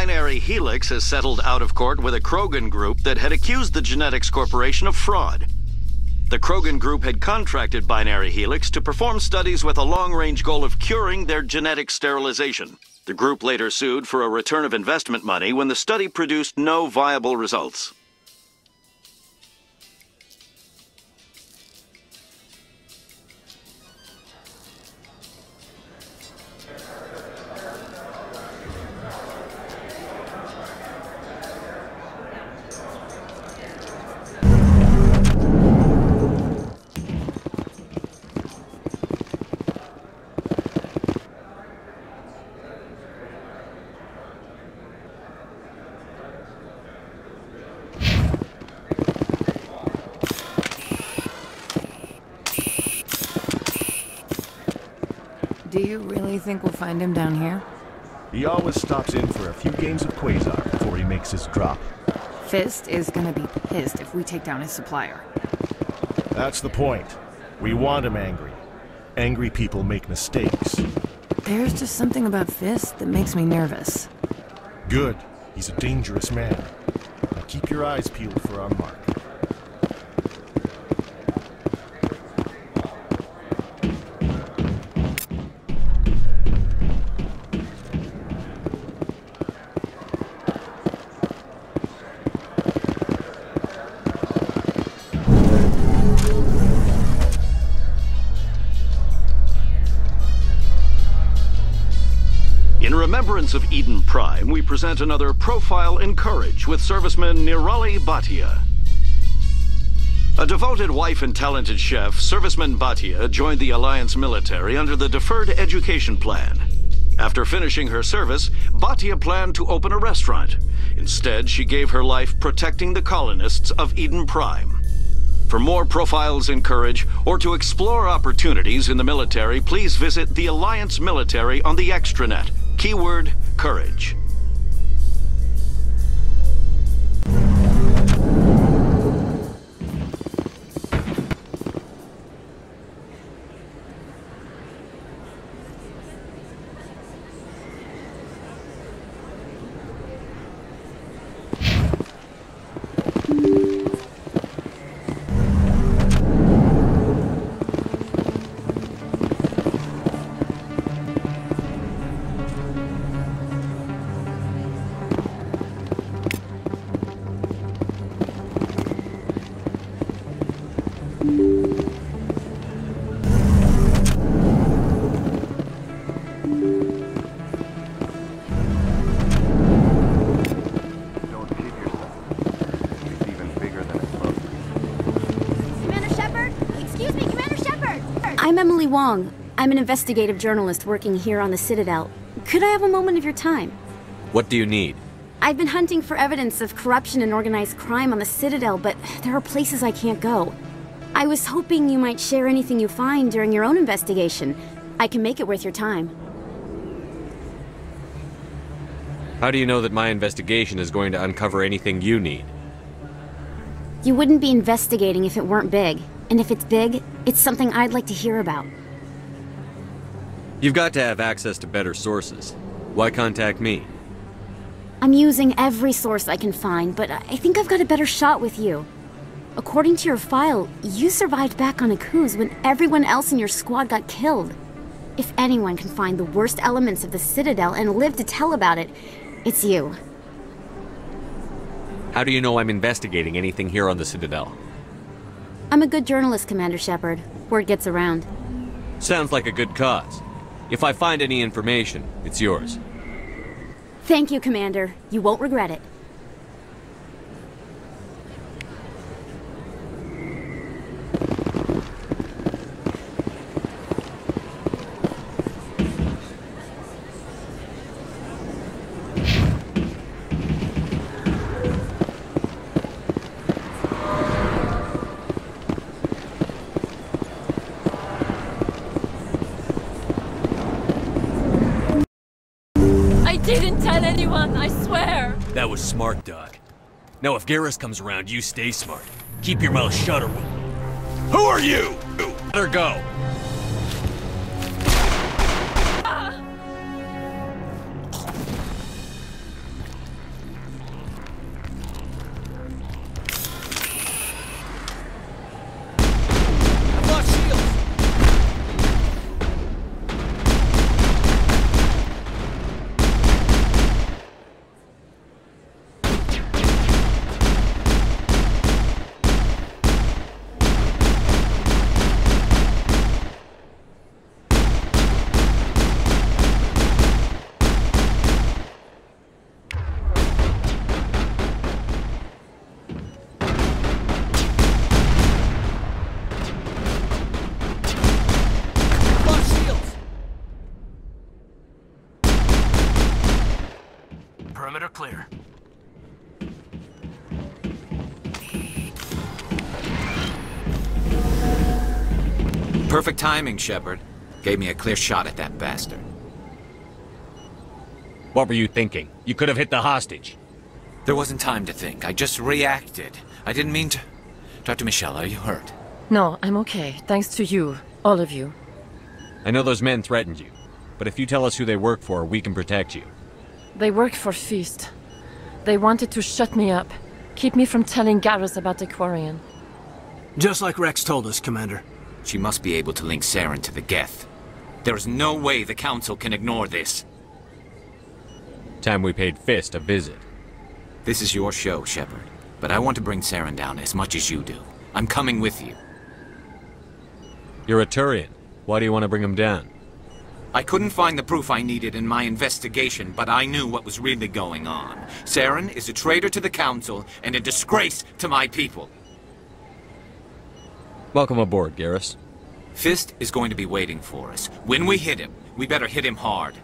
Binary Helix has settled out of court with a Krogan group that had accused the Genetics Corporation of fraud. The Krogan group had contracted Binary Helix to perform studies with a long-range goal of curing their genetic sterilization. The group later sued for a return of investment money when the study produced no viable results. you really think we'll find him down here? He always stops in for a few games of Quasar before he makes his drop. Fist is gonna be pissed if we take down his supplier. That's the point. We want him angry. Angry people make mistakes. There's just something about Fist that makes me nervous. Good. He's a dangerous man. Now keep your eyes peeled for our mark. In remembrance of Eden Prime, we present another Profile in Courage with serviceman Nirali Bhatia. A devoted wife and talented chef, serviceman Bhatia joined the Alliance military under the Deferred Education Plan. After finishing her service, Bhatia planned to open a restaurant. Instead, she gave her life protecting the colonists of Eden Prime. For more Profiles in Courage, or to explore opportunities in the military, please visit the Alliance military on the extranet. Keyword, courage. I'm Emily Wong. I'm an investigative journalist working here on the Citadel. Could I have a moment of your time? What do you need? I've been hunting for evidence of corruption and organized crime on the Citadel, but there are places I can't go. I was hoping you might share anything you find during your own investigation. I can make it worth your time. How do you know that my investigation is going to uncover anything you need? You wouldn't be investigating if it weren't big. And if it's big, it's something I'd like to hear about. You've got to have access to better sources. Why contact me? I'm using every source I can find, but I think I've got a better shot with you. According to your file, you survived back on Akuz when everyone else in your squad got killed. If anyone can find the worst elements of the Citadel and live to tell about it, it's you. How do you know I'm investigating anything here on the Citadel? I'm a good journalist, Commander Shepard. Word gets around. Sounds like a good cause. If I find any information, it's yours. Thank you, Commander. You won't regret it. Didn't tell anyone, I swear! That was smart, Doc. Now if Garrus comes around, you stay smart. Keep your mouth shut or Who are you? Let her go. Perimeter clear. Perfect timing, Shepard. Gave me a clear shot at that bastard. What were you thinking? You could have hit the hostage. There wasn't time to think. I just reacted. I didn't mean to... Dr. Michelle, are you hurt? No, I'm okay. Thanks to you. All of you. I know those men threatened you, but if you tell us who they work for, we can protect you. They work for Feast. They wanted to shut me up. Keep me from telling Garrus about the Quarian. Just like Rex told us, Commander. She must be able to link Saren to the Geth. There is no way the Council can ignore this. Time we paid Fist a visit. This is your show, Shepard. But I want to bring Saren down as much as you do. I'm coming with you. You're a Turian. Why do you want to bring him down? I couldn't find the proof I needed in my investigation, but I knew what was really going on. Saren is a traitor to the Council and a disgrace to my people. Welcome aboard, Garrus. Fist is going to be waiting for us. When we hit him, we better hit him hard.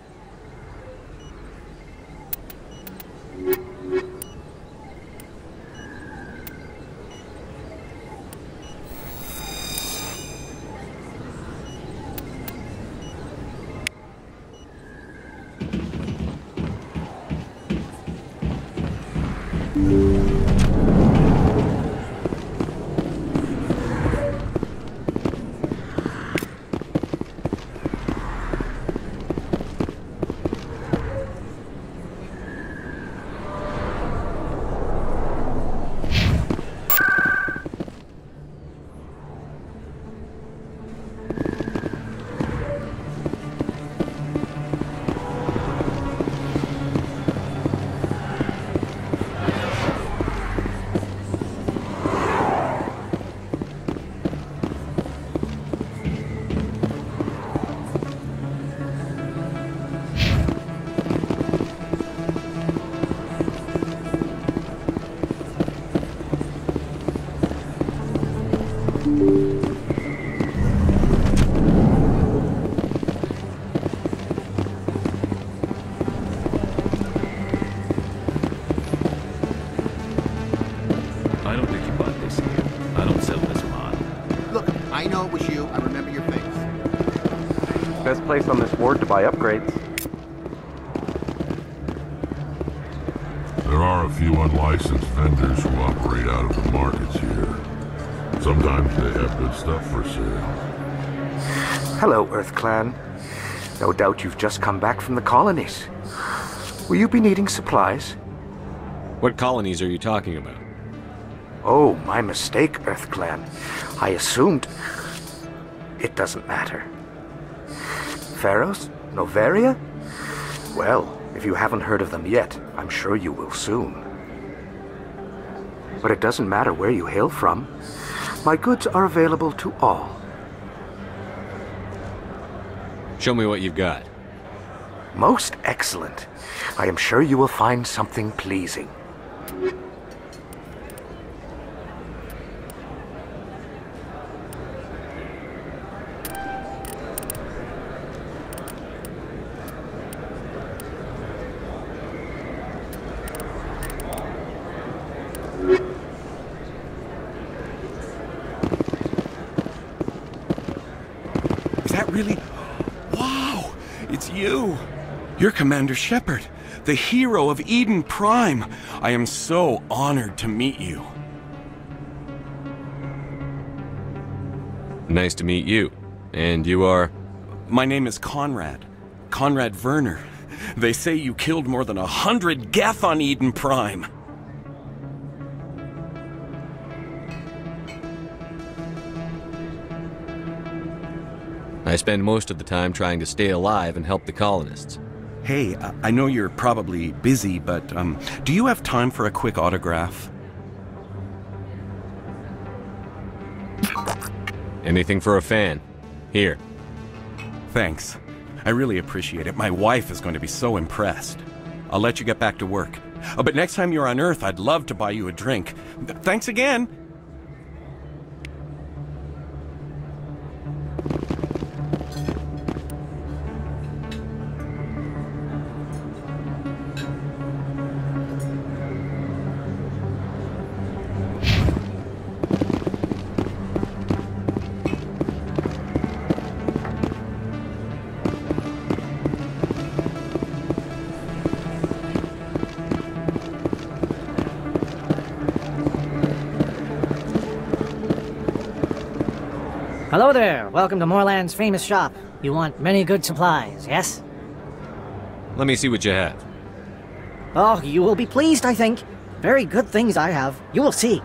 Best place on this ward to buy upgrades. There are a few unlicensed vendors who operate out of the markets here. Sometimes they have good stuff for sale. Hello, Earth Clan. No doubt you've just come back from the colonies. Will you be needing supplies? What colonies are you talking about? Oh, my mistake, Earth Clan. I assumed... It doesn't matter. Pharos? Noveria? Well, if you haven't heard of them yet, I'm sure you will soon. But it doesn't matter where you hail from. My goods are available to all. Show me what you've got. Most excellent. I am sure you will find something pleasing. Really? Wow! It's you! You're Commander Shepard, the hero of Eden Prime. I am so honored to meet you. Nice to meet you. And you are? My name is Conrad. Conrad Werner. They say you killed more than 100 Geth on Eden Prime. I spend most of the time trying to stay alive and help the colonists. Hey, I know you're probably busy, but do you have time for a quick autograph? Anything for a fan. Here. Thanks. I really appreciate it. My wife is going to be so impressed. I'll let you get back to work. But next time you're on Earth, I'd love to buy you a drink. Thanks again! Hello there. Welcome to Moorland's famous shop. You want many good supplies, yes? Let me see what you have. Oh, you will be pleased, I think. Very good things I have. You will see.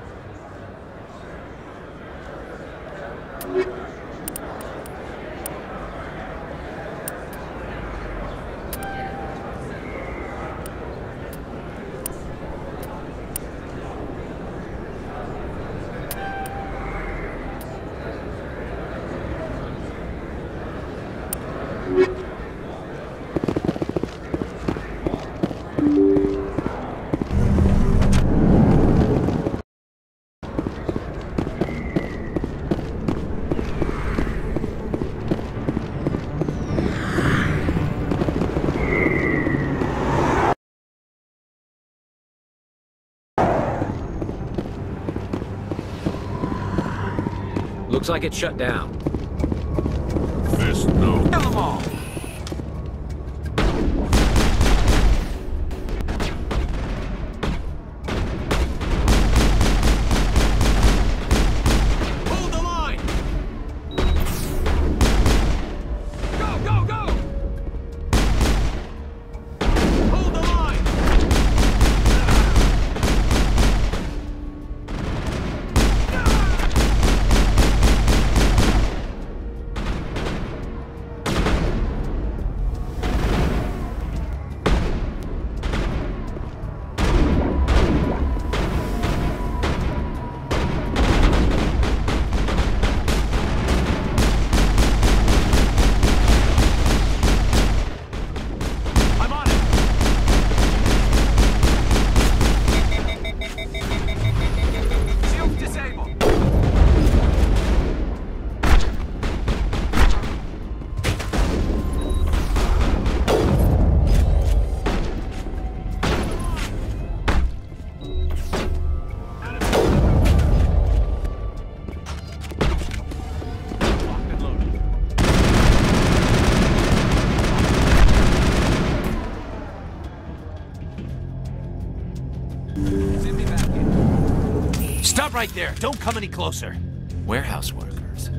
Looks like it's shut down. Fist no. Kill them all! Hold the line! Go, go, go! Hold the line! Stop right there. Don't come any closer. Warehouse workers.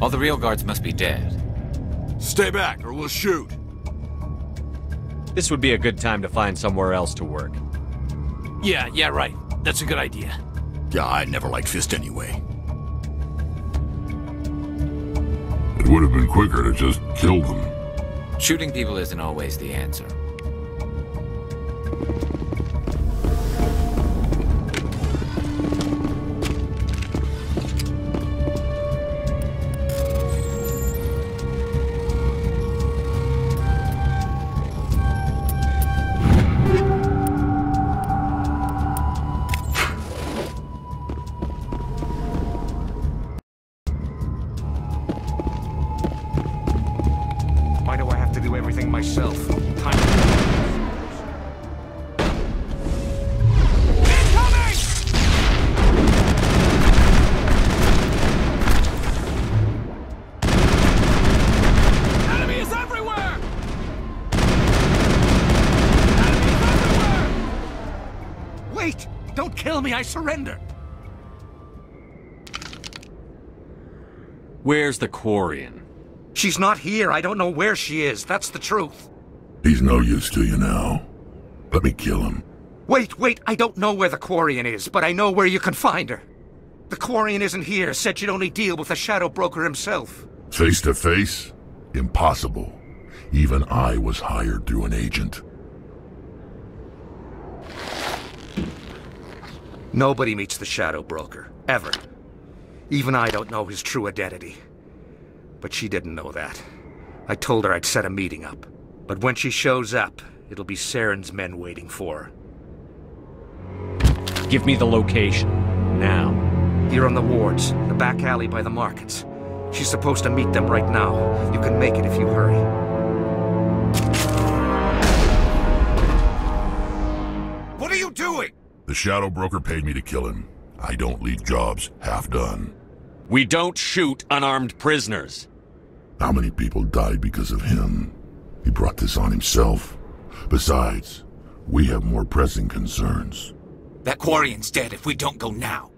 All the real guards must be dead. Stay back or we'll shoot. This would be a good time to find somewhere else to work. Yeah, right. That's a good idea. Yeah, I never liked Fist anyway. It would have been quicker to just kill them. Shooting people isn't always the answer. Why do I have to do everything myself? Enemy is everywhere! Wait! Don't kill me, I surrender! Where's the Quarian? She's not here. I don't know where she is. That's the truth. He's no use to you now. Let me kill him. Wait. I don't know where the Quarian is, but I know where you can find her. The Quarian isn't here. Said she'd only deal with the Shadow Broker himself. Face to face? Impossible. Even I was hired through an agent. Nobody meets the Shadow Broker. Ever. Even I don't know his true identity. But she didn't know that. I told her I'd set a meeting up. But when she shows up, it'll be Saren's men waiting for her. Give me the location. Now. Here on the wards, the back alley by the markets. She's supposed to meet them right now. You can make it if you hurry. What are you doing? The Shadow Broker paid me to kill him. I don't leave jobs half done. We don't shoot unarmed prisoners. How many people died because of him? He brought this on himself. Besides, we have more pressing concerns. That Quarian's dead if we don't go now.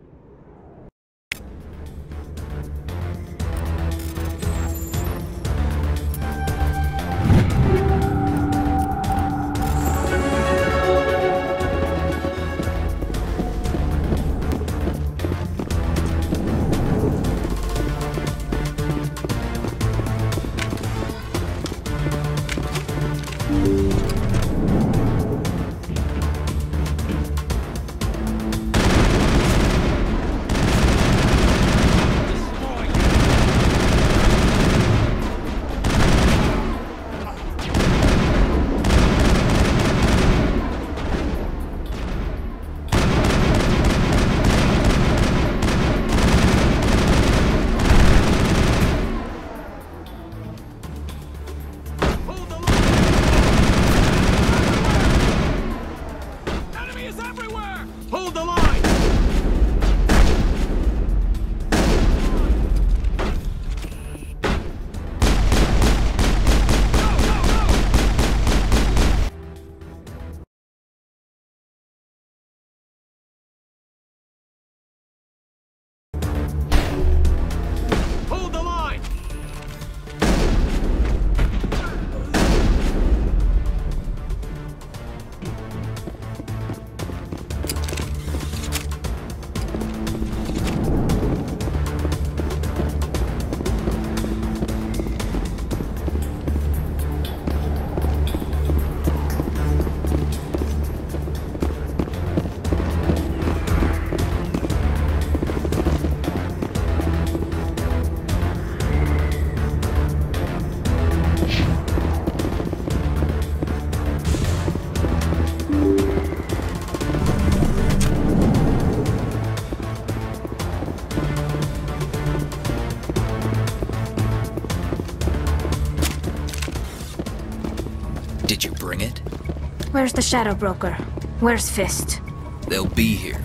Where's the Shadow Broker? Where's Fist? They'll be here.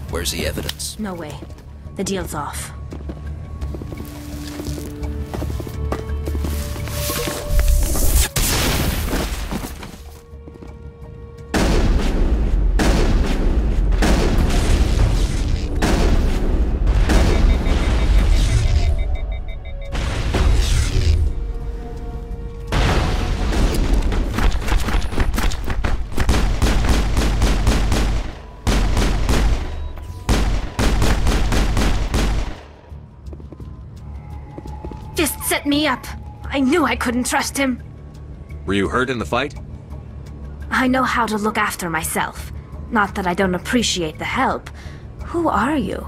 Where's the evidence? No way. The deal's off. Set me up. I knew I couldn't trust him. Were you hurt in the fight? I know how to look after myself. Not that I don't appreciate the help. Who are you?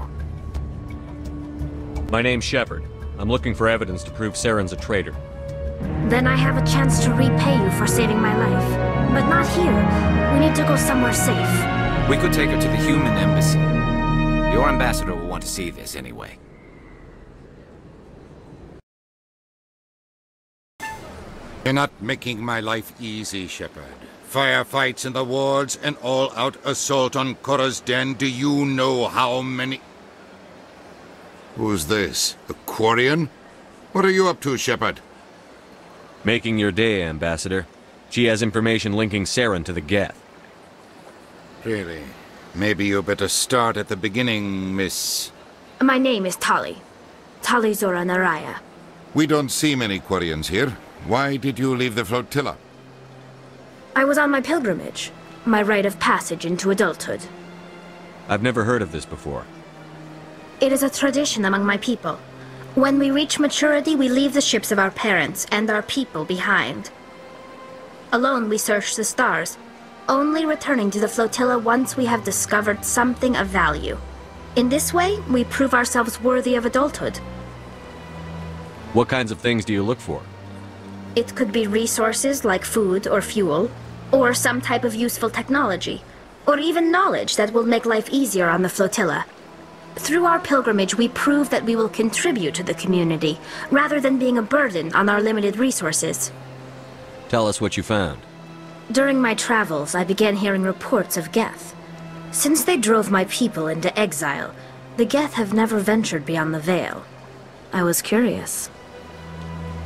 My name's Shepard. I'm looking for evidence to prove Saren's a traitor. Then I have a chance to repay you for saving my life. But not here. We need to go somewhere safe. We could take her to the human embassy. Your ambassador will want to see this anyway. You're not making my life easy, Shepard. Firefights in the wards, an all-out assault on Korra's den. Do you know how many... Who's this? The Quarian? What are you up to, Shepard? Making your day, Ambassador. She has information linking Saren to the Geth. Really? Maybe you better start at the beginning, Miss... My name is Tali. Tali Zora Naraya. We don't see many Quarians here. Why did you leave the flotilla? I was on my pilgrimage. My rite of passage into adulthood. I've never heard of this before. It is a tradition among my people. When we reach maturity, we leave the ships of our parents and our people behind. Alone, we search the stars, only returning to the flotilla once we have discovered something of value. In this way, we prove ourselves worthy of adulthood. What kinds of things do you look for? It could be resources like food or fuel, or some type of useful technology, or even knowledge that will make life easier on the flotilla. Through our pilgrimage, we prove that we will contribute to the community, rather than being a burden on our limited resources. Tell us what you found. During my travels, I began hearing reports of Geth. Since they drove my people into exile, the Geth have never ventured beyond the Veil. I was curious.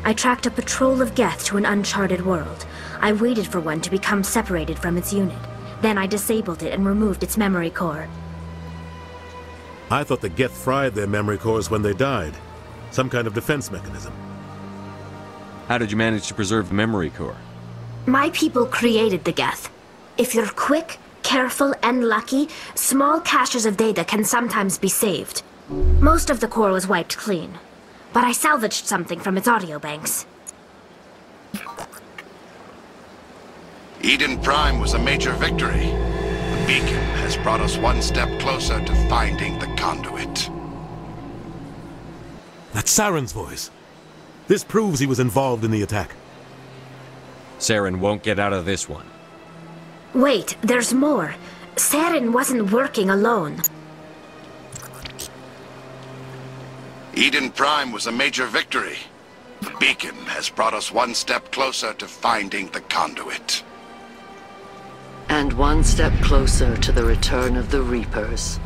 I tracked a patrol of Geth to an uncharted world. I waited for one to become separated from its unit. Then I disabled it and removed its memory core. I thought the Geth fried their memory cores when they died. Some kind of defense mechanism. How did you manage to preserve the memory core? My people created the Geth. If you're quick, careful, and lucky, small caches of data can sometimes be saved. Most of the core was wiped clean. But I salvaged something from its audio banks. Eden Prime was a major victory. The beacon has brought us one step closer to finding the conduit. That's Saren's voice. This proves he was involved in the attack. Saren won't get out of this one. Wait, there's more. Saren wasn't working alone. Eden Prime was a major victory. The beacon has brought us one step closer to finding the conduit. And one step closer to the return of the Reapers.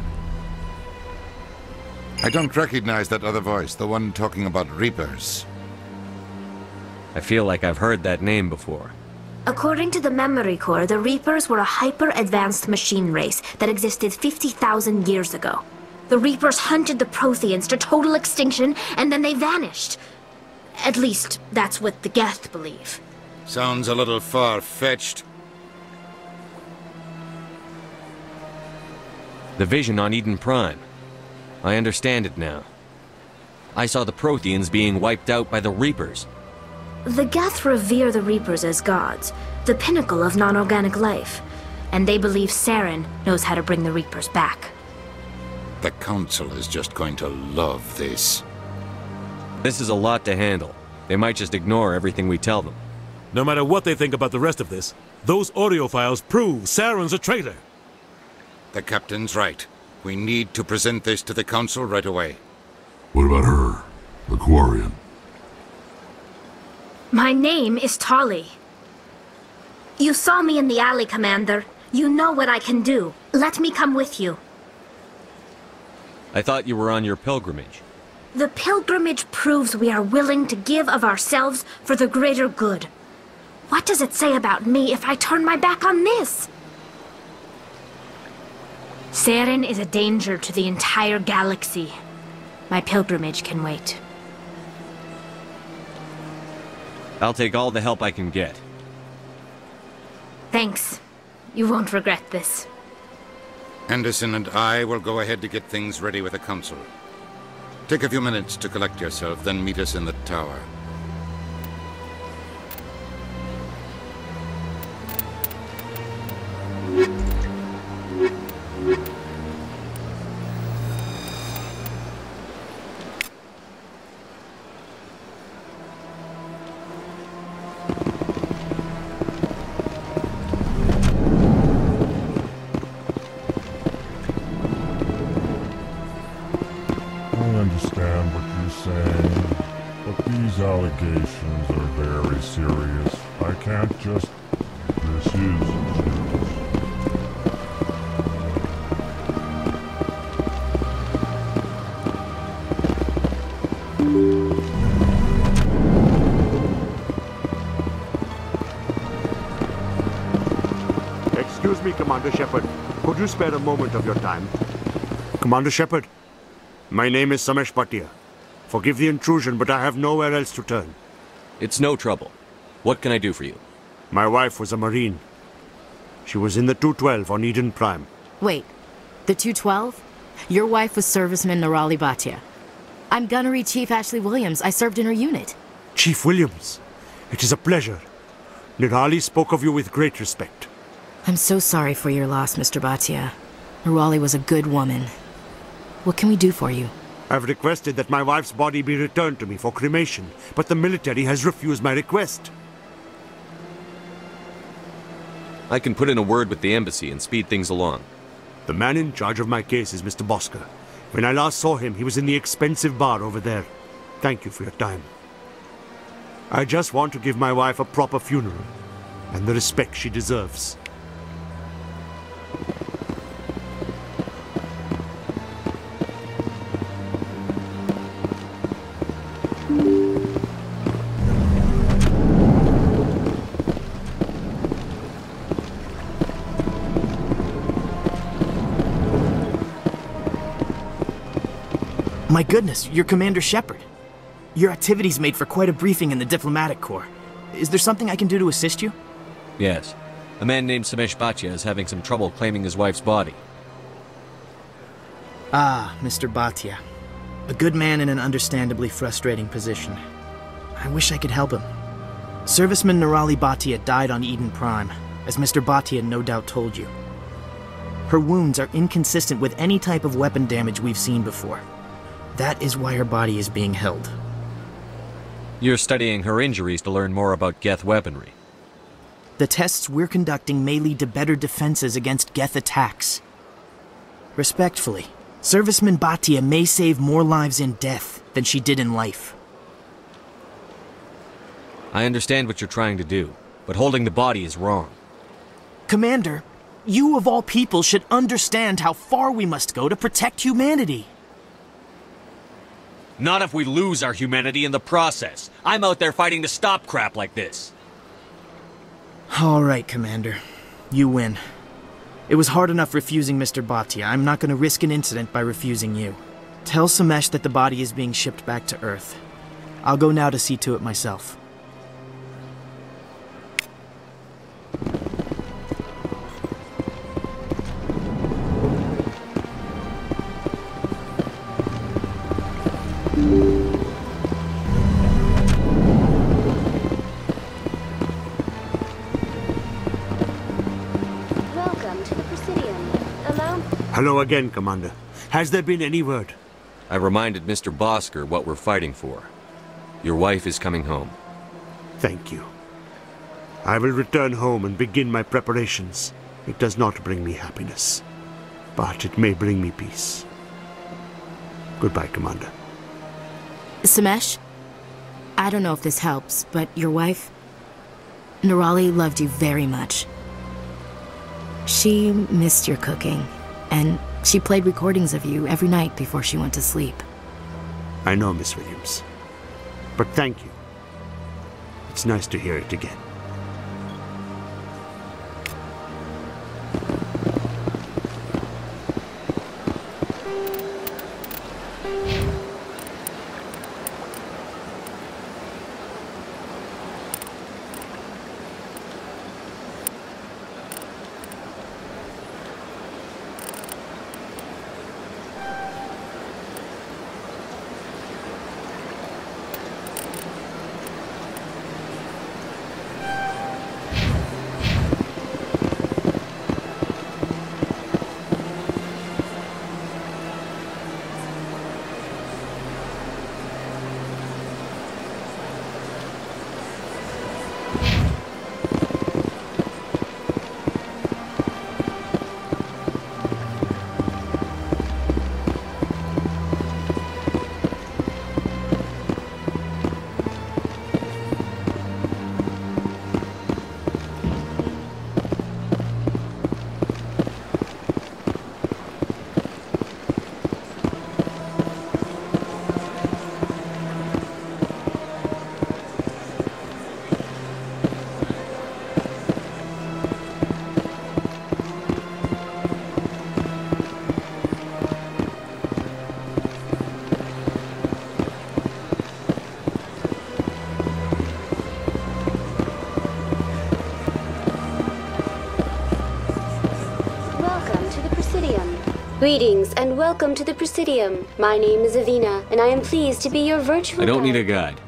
I don't recognize that other voice, the one talking about Reapers. I feel like I've heard that name before. According to the memory core, the Reapers were a hyper-advanced machine race that existed 50,000 years ago. The Reapers hunted the Protheans to total extinction, and then they vanished. At least, that's what the Geth believe. Sounds a little far-fetched. The vision on Eden Prime. I understand it now. I saw the Protheans being wiped out by the Reapers. The Geth revere the Reapers as gods, the pinnacle of non-organic life, and they believe Saren knows how to bring the Reapers back. The Council is just going to love this. This is a lot to handle. They might just ignore everything we tell them. No matter what they think about the rest of this, those audio files prove Saren's a traitor. The Captain's right. We need to present this to the Council right away. What about her? The Quarian? My name is Tali. You saw me in the alley, Commander. You know what I can do. Let me come with you. I thought you were on your pilgrimage. The pilgrimage proves we are willing to give of ourselves for the greater good. What does it say about me if I turn my back on this? Saren is a danger to the entire galaxy. My pilgrimage can wait. I'll take all the help I can get. Thanks. You won't regret this. Anderson and I will go ahead to get things ready with the Council. Take a few minutes to collect yourself, then meet us in the tower. I understand what you're saying, but these allegations are very serious. I can't just... This is serious. Excuse me, Commander Shepard. Could you spare a moment of your time? Commander Shepard, my name is Samesh Bhatia. Forgive the intrusion, but I have nowhere else to turn. It's no trouble. What can I do for you? My wife was a Marine. She was in the 212 on Eden Prime. Wait, the 212? Your wife was Serviceman Nirali Bhatia. I'm Gunnery Chief Ashley Williams. I served in her unit. Chief Williams, it is a pleasure. Nirali spoke of you with great respect. I'm so sorry for your loss, Mr. Bhatia. Nirali was a good woman. What can we do for you? I've requested that my wife's body be returned to me for cremation, but the military has refused my request. I can put in a word with the embassy and speed things along. The man in charge of my case is Mr. Bosker. When I last saw him, he was in the expensive bar over there. Thank you for your time. I just want to give my wife a proper funeral, and the respect she deserves. My goodness, you're Commander Shepard. Your activities made for quite a briefing in the Diplomatic Corps. Is there something I can do to assist you? Yes. A man named Samesh Bhatia is having some trouble claiming his wife's body. Ah, Mr. Bhatia. A good man in an understandably frustrating position. I wish I could help him. Serviceman Nirali Bhatia died on Eden Prime, as Mr. Bhatia no doubt told you. Her wounds are inconsistent with any type of weapon damage we've seen before. That is why her body is being held. You're studying her injuries to learn more about Geth weaponry. The tests we're conducting may lead to better defenses against Geth attacks. Respectfully, Serviceman Bhatia may save more lives in death than she did in life. I understand what you're trying to do, but holding the body is wrong. Commander, you of all people should understand how far we must go to protect humanity. Not if we lose our humanity in the process. I'm out there fighting to stop crap like this. All right, Commander. You win. It was hard enough refusing Mr. Bhatia. I'm not going to risk an incident by refusing you. Tell Samesh that the body is being shipped back to Earth. I'll go now to see to it myself. Hello again, Commander. Has there been any word? I reminded Mr. Bosker what we're fighting for. Your wife is coming home. Thank you. I will return home and begin my preparations. It does not bring me happiness, but it may bring me peace. Goodbye, Commander. Samesh? I don't know if this helps, but your wife... Nerali loved you very much. She missed your cooking, and she played recordings of you every night before she went to sleep. I know, Miss Williams. But thank you. It's nice to hear it again. Greetings and welcome to the Presidium. My name is Avina, and I am pleased to be your virtual I don't guide. need a guide.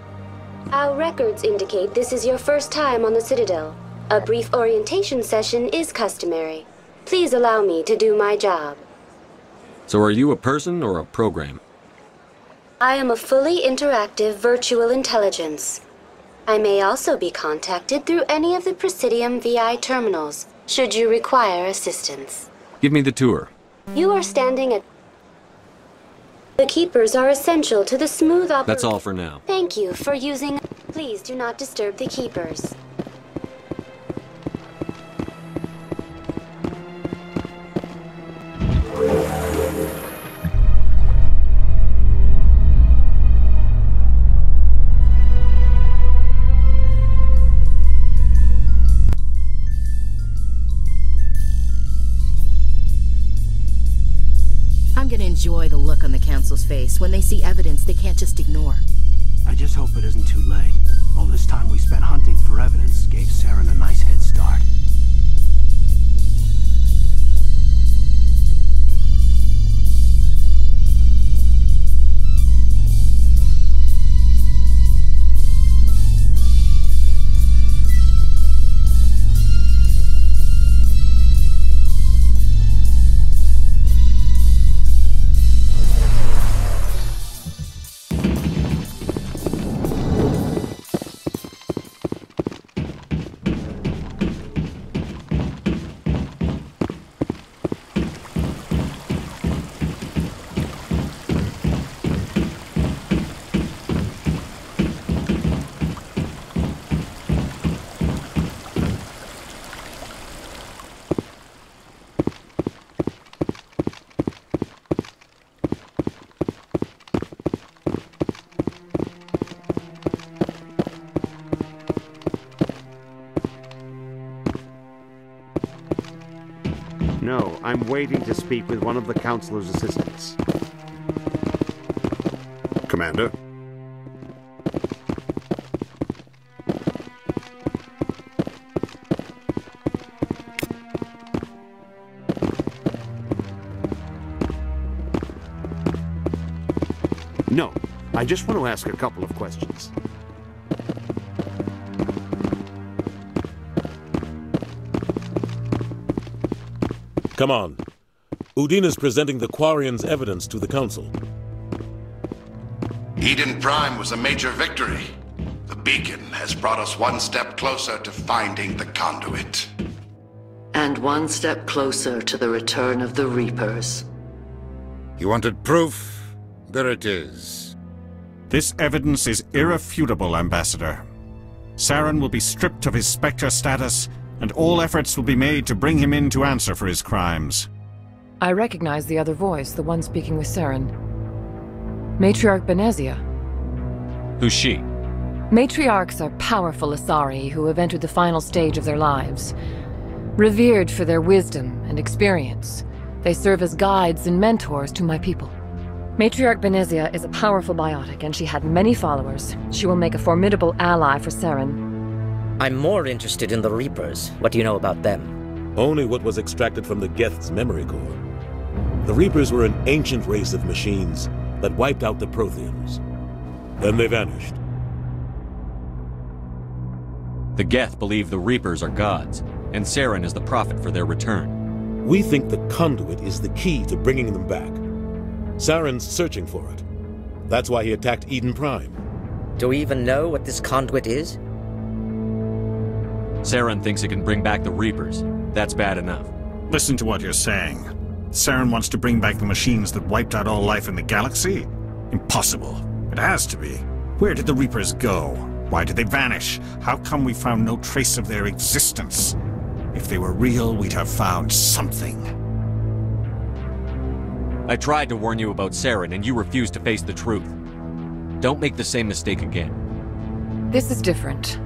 Our records indicate this is your first time on the Citadel. A brief orientation session is customary. Please allow me to do my job. So are you a person or a program? I am a fully interactive virtual intelligence. I may also be contacted through any of the Presidium VI terminals, should you require assistance. Give me the tour. You are standing at... The keepers are essential to the smooth operation. That's all for now. Thank you for using... Please do not disturb the keepers. I'm gonna enjoy the look on the Council's face when they see evidence they can't just ignore. I just hope it isn't too late. All this time we spent hunting for evidence gave Saren a nice head start. No, I'm waiting to speak with one of the Councilor's assistants. Commander? No, I just want to ask a couple of questions. Come on. Udina's presenting the Quarians' evidence to the Council. Eden Prime was a major victory. The beacon has brought us one step closer to finding the conduit. And one step closer to the return of the Reapers. You wanted proof? There it is. This evidence is irrefutable, Ambassador. Saren will be stripped of his Spectre status, and all efforts will be made to bring him in to answer for his crimes. I recognize the other voice, the one speaking with Saren. Matriarch Benezia. Who's she? Matriarchs are powerful Asari who have entered the final stage of their lives. Revered for their wisdom and experience, they serve as guides and mentors to my people. Matriarch Benezia is a powerful biotic, and she had many followers. She will make a formidable ally for Saren. I'm more interested in the Reapers. What do you know about them? Only what was extracted from the Geth's memory core. The Reapers were an ancient race of machines that wiped out the Protheans. Then they vanished. The Geth believe the Reapers are gods, and Saren is the prophet for their return. We think the Conduit is the key to bringing them back. Saren's searching for it. That's why he attacked Eden Prime. Do we even know what this Conduit is? Saren thinks it can bring back the Reapers. That's bad enough. Listen to what you're saying. Saren wants to bring back the machines that wiped out all life in the galaxy? Impossible. It has to be. Where did the Reapers go? Why did they vanish? How come we found no trace of their existence? If they were real, we'd have found something. I tried to warn you about Saren, and you refused to face the truth. Don't make the same mistake again. This is different.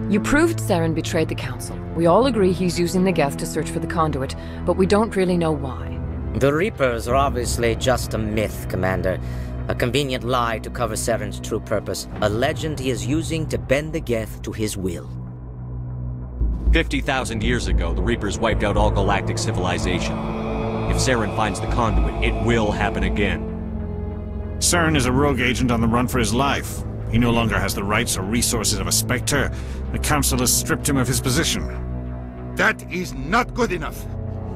You proved Saren betrayed the Council. We all agree he's using the Geth to search for the Conduit, but we don't really know why. The Reapers are obviously just a myth, Commander. A convenient lie to cover Saren's true purpose. A legend he is using to bend the Geth to his will. 50,000 years ago, the Reapers wiped out all galactic civilization. If Saren finds the Conduit, it will happen again. Saren is a rogue agent on the run for his life. He no longer has the rights or resources of a Spectre. The Council has stripped him of his position. That is not good enough.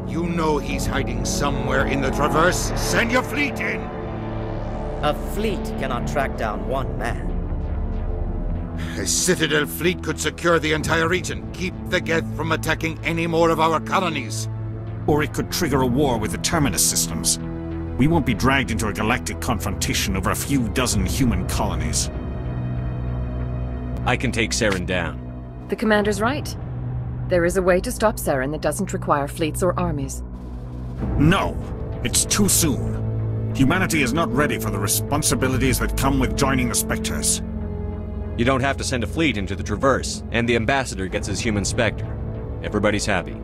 You know he's hiding somewhere in the Traverse. Send your fleet in! A fleet cannot track down one man. A Citadel fleet could secure the entire region, keep the Geth from attacking any more of our colonies. Or it could trigger a war with the Terminus systems. We won't be dragged into a galactic confrontation over a few dozen human colonies. I can take Saren down. The Commander's right. There is a way to stop Saren that doesn't require fleets or armies. No! It's too soon. Humanity is not ready for the responsibilities that come with joining the Spectres. You don't have to send a fleet into the Traverse, and the Ambassador gets his human Spectre. Everybody's happy.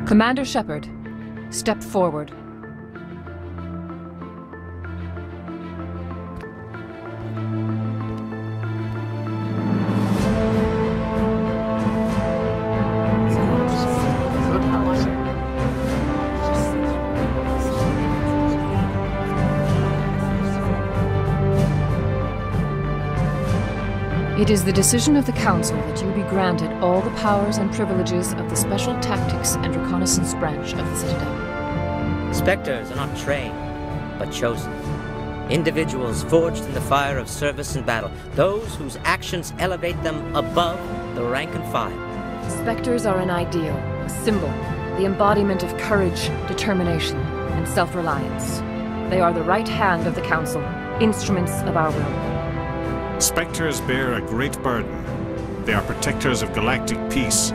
Commander Shepard, step forward. It is the decision of the Council that you be granted all the powers and privileges of the Special Tactics and Reconnaissance Branch of the Citadel. Spectres are not trained, but chosen. Individuals forged in the fire of service and battle. Those whose actions elevate them above the rank and file. Spectres are an ideal, a symbol, the embodiment of courage, determination, and self-reliance. They are the right hand of the Council, instruments of our will. Spectres bear a great burden. They are protectors of galactic peace,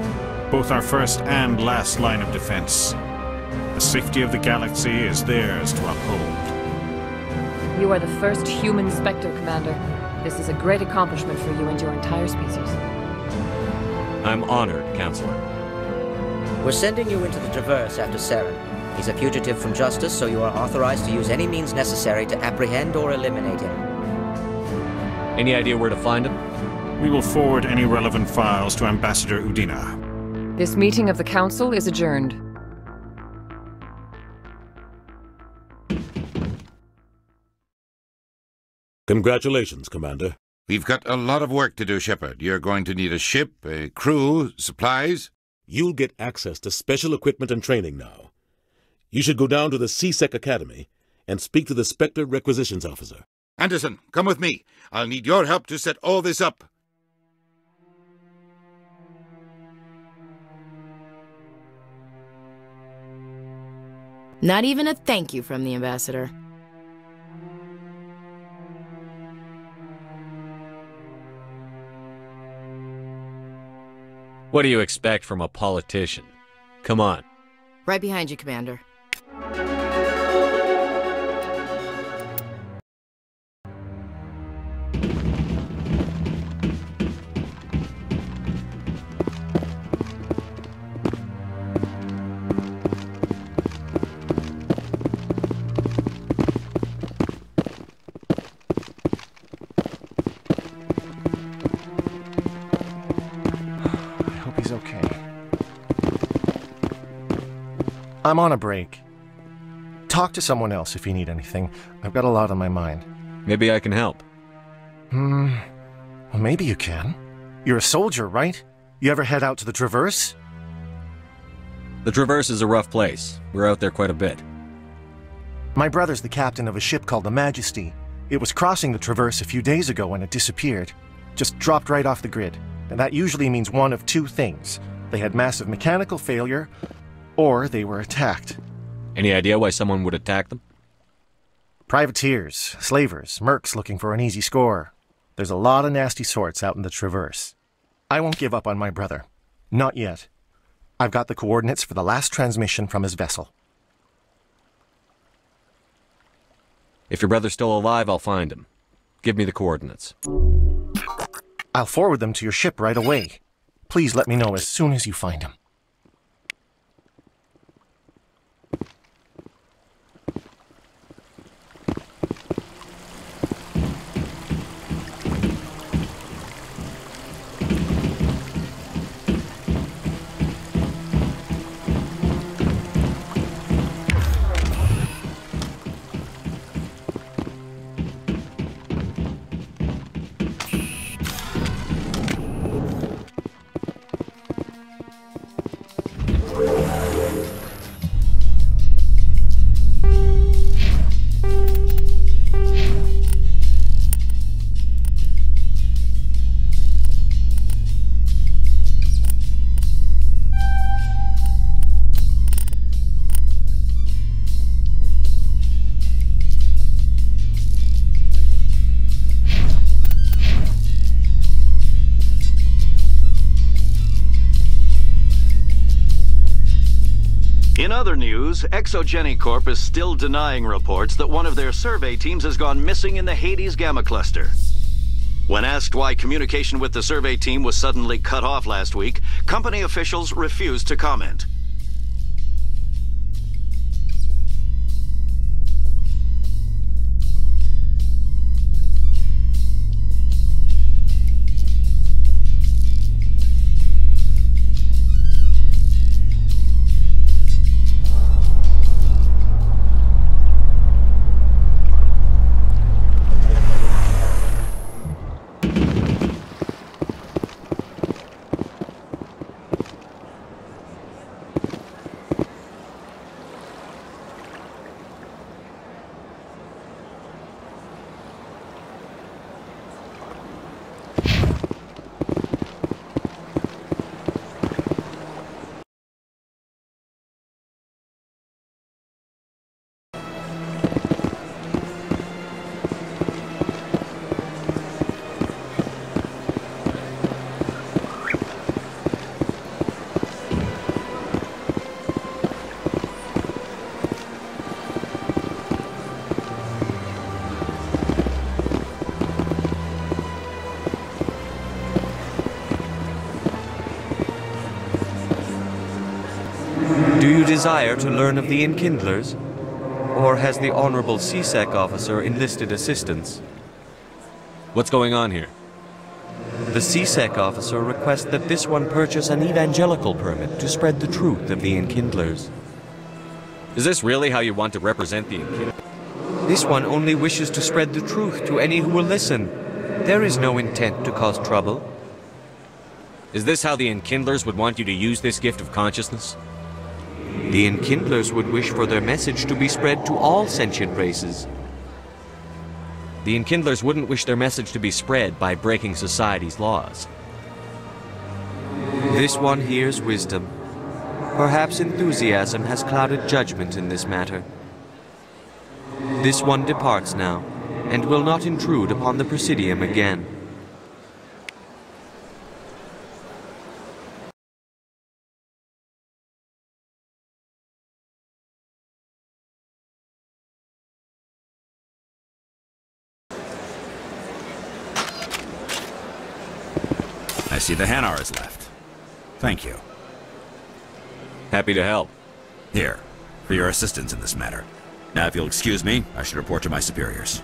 both our first and last line of defense. The safety of the galaxy is theirs to uphold. You are the first human Spectre, Commander. This is a great accomplishment for you and your entire species. I'm honored, Counselor. We're sending you into the Traverse after Saren. He's a fugitive from justice, so you are authorized to use any means necessary to apprehend or eliminate him. Any idea where to find him? We will forward any relevant files to Ambassador Udina. This meeting of the Council is adjourned. Congratulations, Commander. We've got a lot of work to do, Shepard. You're going to need a ship, a crew, supplies. You'll get access to special equipment and training now. You should go down to the C-Sec Academy and speak to the Spectre Requisitions Officer. Anderson, come with me. I'll need your help to set all this up. Not even a thank you from the ambassador. What do you expect from a politician? Come on. Right behind you, Commander. I'm on a break. Talk to someone else if you need anything. I've got a lot on my mind. Maybe I can help. Well, maybe you can. You're a soldier, right? You ever head out to the Traverse? The Traverse is a rough place. We're out there quite a bit. My brother's the captain of a ship called the Majesty. It was crossing the Traverse a few days ago when it disappeared. Just dropped right off the grid. And that usually means one of two things. They had massive mechanical failure, or they were attacked. Any idea why someone would attack them? Privateers, slavers, mercs looking for an easy score. There's a lot of nasty sorts out in the Traverse. I won't give up on my brother. Not yet. I've got the coordinates for the last transmission from his vessel. If your brother's still alive, I'll find him. Give me the coordinates. I'll forward them to your ship right away. Please let me know as soon as you find him. In other news, Exogeny Corp is still denying reports that one of their survey teams has gone missing in the Hades Gamma Cluster. When asked why communication with the survey team was suddenly cut off last week, company officials refused to comment. Do you desire to learn of the Enkindlers? Or has the Honorable C-Sec officer enlisted assistance? What's going on here? The C-Sec officer requests that this one purchase an evangelical permit to spread the truth of the Enkindlers. Is this really how you want to represent the Enkindlers? This one only wishes to spread the truth to any who will listen. There is no intent to cause trouble. Is this how the Enkindlers would want you to use this gift of consciousness? The Enkindlers would wish for their message to be spread to all sentient races. The Enkindlers wouldn't wish their message to be spread by breaking society's laws. This one hears wisdom. Perhaps enthusiasm has clouded judgment in this matter. This one departs now, and will not intrude upon the Presidium again. I see the Hanar is left. Thank you. Happy to help. Here, for your assistance in this matter. Now, if you'll excuse me, I should report to my superiors.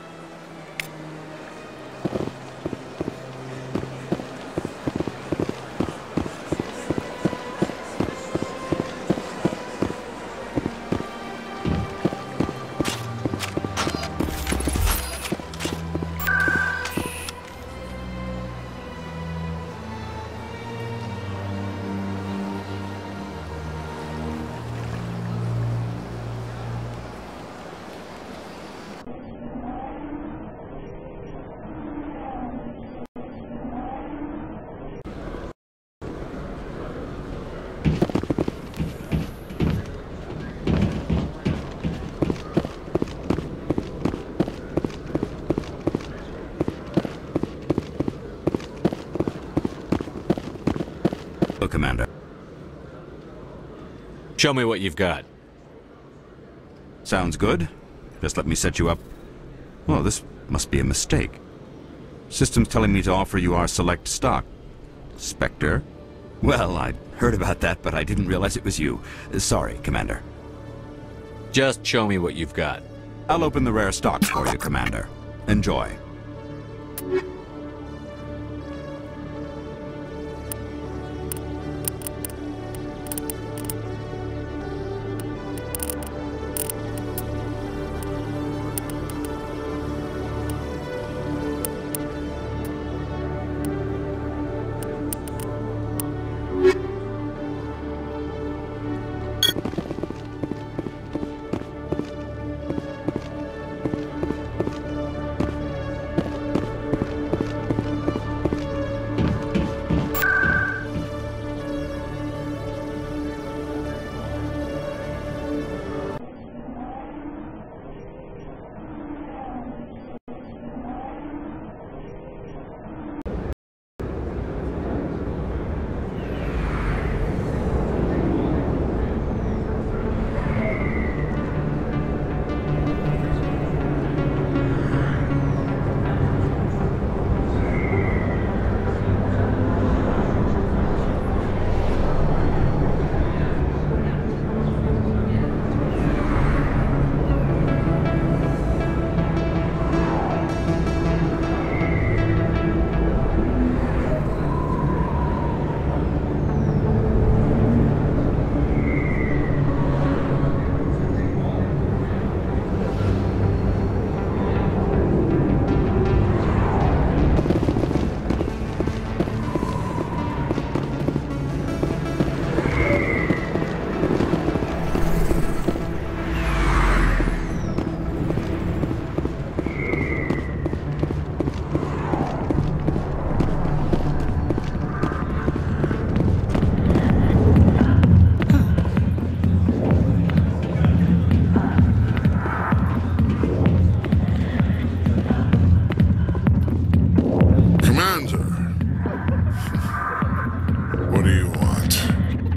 Commander. Show me what you've got. Sounds good. Just let me set you up. Well, this must be a mistake. System's telling me to offer you our select stock. Spectre? Well, I'd heard about that, but I didn't realize it was you. Sorry, Commander. Just show me what you've got. I'll open the rare stock for you, Commander. Enjoy.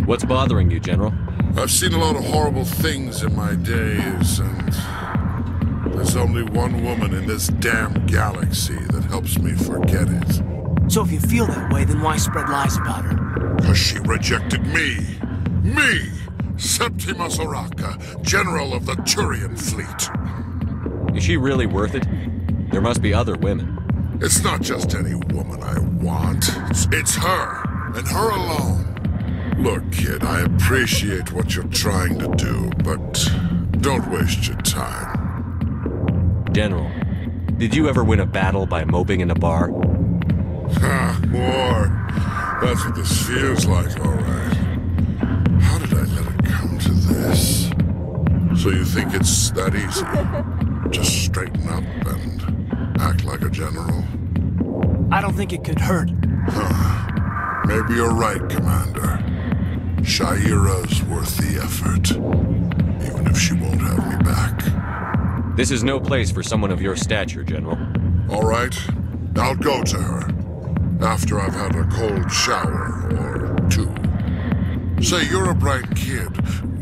What's bothering you, General? I've seen a lot of horrible things in my days, and there's only one woman in this damn galaxy that helps me forget it. So if you feel that way, then why spread lies about her? Because she rejected me! Me! Septimus Oraka, General of the Turian Fleet. Is she really worth it? There must be other women. It's not just any woman I want. It's her, and her alone. Look, kid, I appreciate what you're trying to do, but don't waste your time. General, did you ever win a battle by moping in a bar? Ha, war. That's what this feels like, all right. How did I let it come to this? So you think it's that easy? Just straighten up and act like a general? I don't think it could hurt. Huh. Maybe you're right, Commander. Sha'ira's worth the effort, even if she won't have me back. This is no place for someone of your stature, General. All right, I'll go to her, after I've had a cold shower or two. Say, you're a bright kid.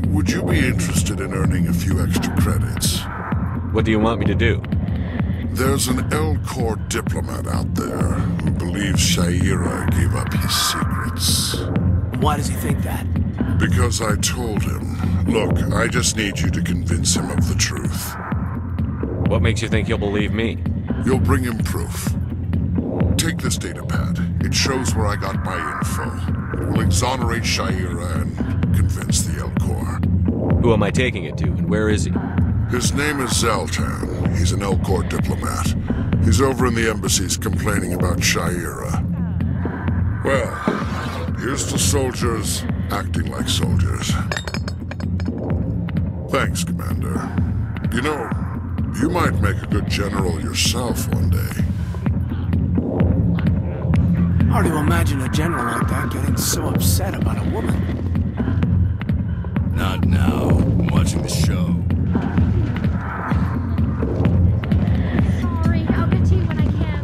Would you be interested in earning a few extra credits? What do you want me to do? There's an Elcor diplomat out there who believes Sha'ira gave up his secrets. Why does he think that? Because I told him. Look, I just need you to convince him of the truth. What makes you think he'll believe me? You'll bring him proof. Take this datapad. It shows where I got my info. It will exonerate Sha'ira and convince the Elcor. Who am I taking it to, and where is he? His name is Zaltan. He's an Elcor diplomat. He's over in the embassies complaining about Sha'ira. Well, here's to soldiers acting like soldiers. Thanks, Commander. You know, you might make a good general yourself one day. Hard to imagine a general like that getting so upset about a woman. Not now. I'm watching the show. Sorry, I'll get to you when I can.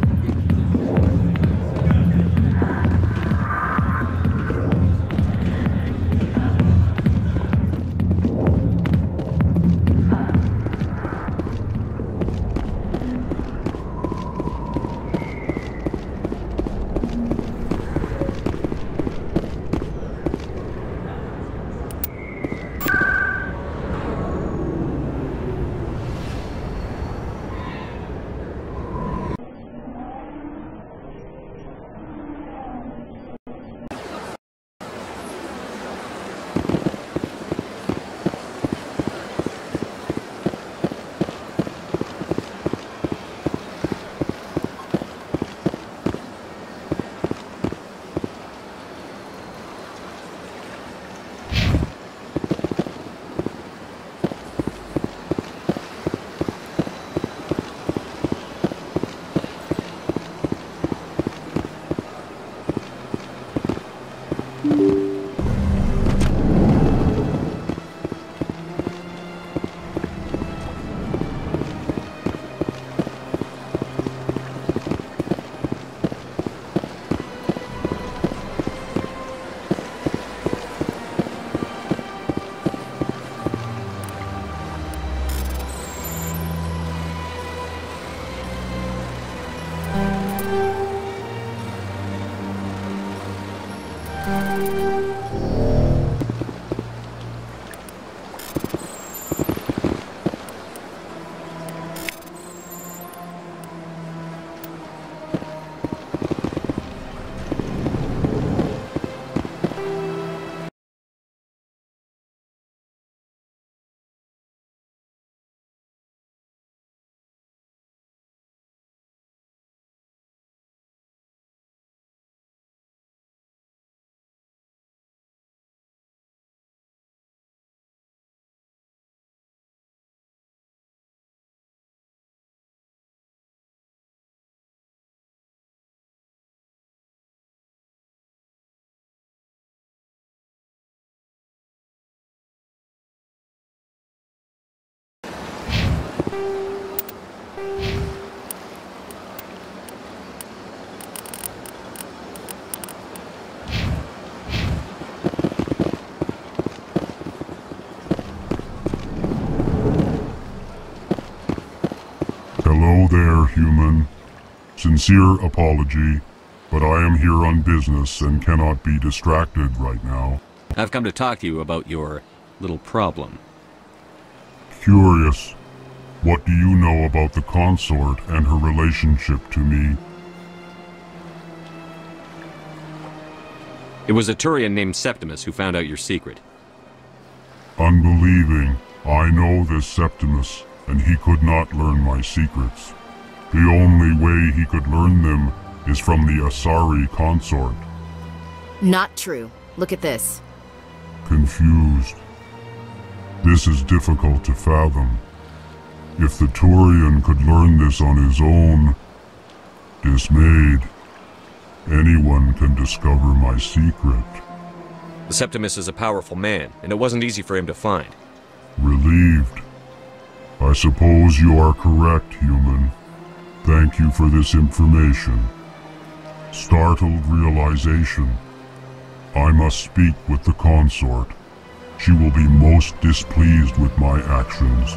Hello there, human. Sincere apology, but I am here on business and cannot be distracted right now. I've come to talk to you about your little problem. Curious. What do you know about the consort and her relationship to me? It was a Turian named Septimus who found out your secret. Unbelieving. I know this Septimus, and he could not learn my secrets. The only way he could learn them is from the Asari consort. Not true. Look at this. Confused. This is difficult to fathom. If the Turian could learn this on his own, dismayed, anyone can discover my secret. The Septimus is a powerful man, and it wasn't easy for him to find. Relieved. I suppose you are correct, human. Thank you for this information. Startled realization. I must speak with the consort. She will be most displeased with my actions.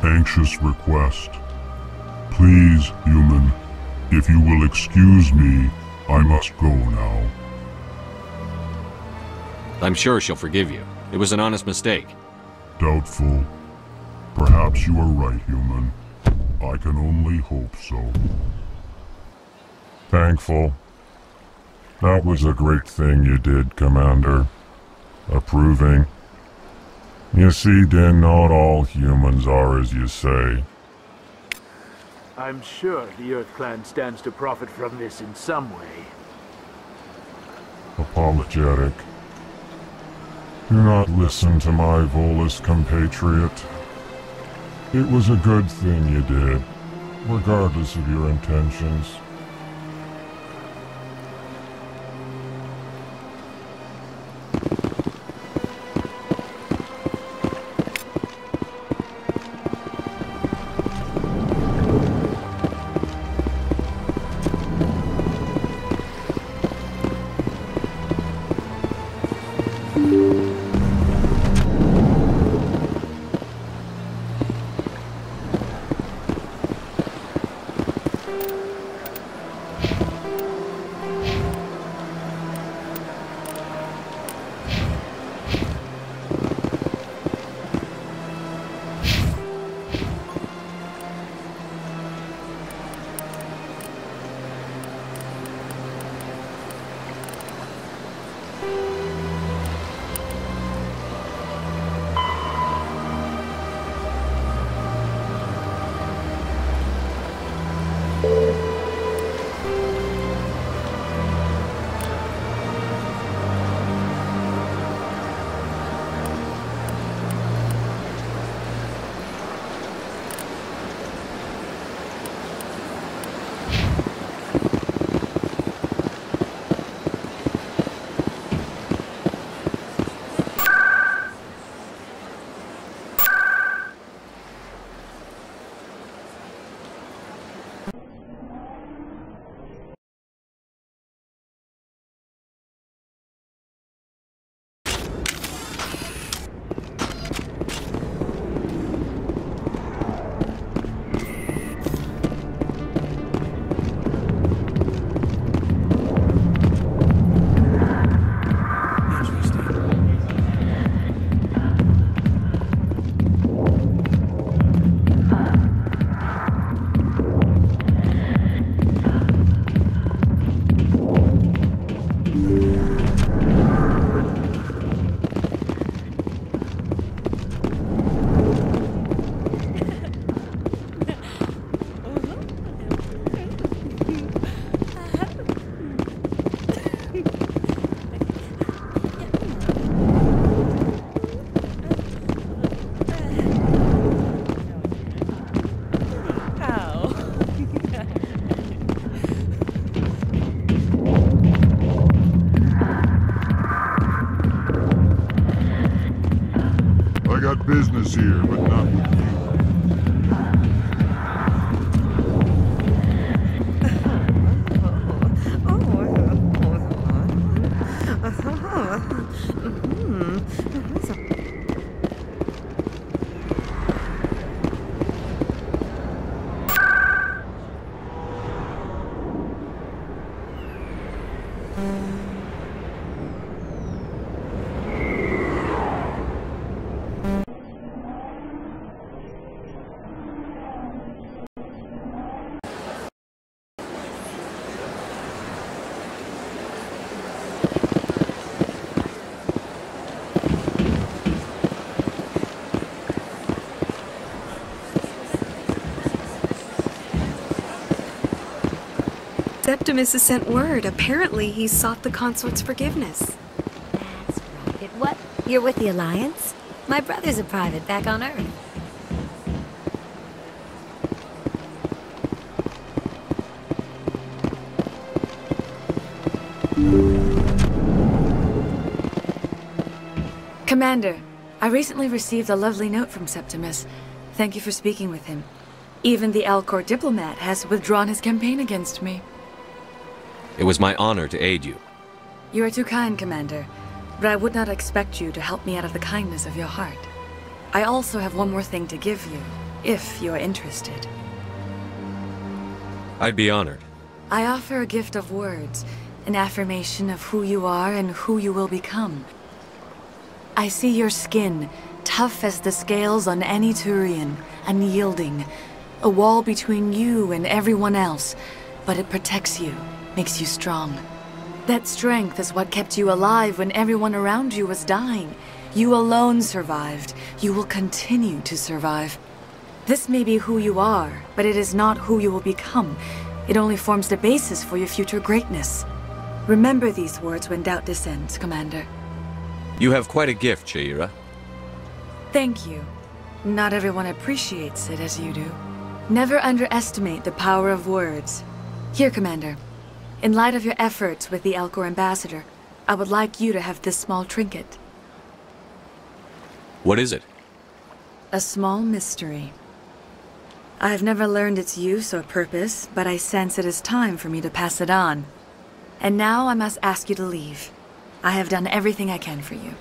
Anxious request. Please, human, if you will excuse me, I must go now. I'm sure she'll forgive you. It was an honest mistake. Doubtful. Perhaps you are right, human. I can only hope so. Thankful. That was a great thing you did, Commander. Approving. You see, then, not all humans are as you say. I'm sure the Earth Clan stands to profit from this in some way. Apologetic. Do not listen to my Volus compatriot. It was a good thing you did, regardless of your intentions. Business here, but not with you. Septimus has sent word. Apparently, he sought the consort's forgiveness. That's right. What? You're with the Alliance? My brother's a private back on Earth. Commander, I recently received a lovely note from Septimus. Thank you for speaking with him. Even the Alcor diplomat has withdrawn his campaign against me. It was my honor to aid you. You are too kind, Commander, but I would not expect you to help me out of the kindness of your heart. I also have one more thing to give you, if you are interested. I'd be honored. I offer a gift of words, an affirmation of who you are and who you will become. I see your skin, tough as the scales on any Turian, unyielding, a wall between you and everyone else, but it protects you, makes you strong. That strength is what kept you alive when everyone around you was dying. You alone survived. You will continue to survive. This may be who you are, but it is not who you will become. It only forms the basis for your future greatness. Remember these words when doubt descends, Commander. You have quite a gift, Sha'ira. Thank you. Not everyone appreciates it as you do. Never underestimate the power of words. Here, Commander. In light of your efforts with the Alcor ambassador, I would like you to have this small trinket. What is it? A small mystery. I have never learned its use or purpose, but I sense it is time for me to pass it on. And now I must ask you to leave. I have done everything I can for you.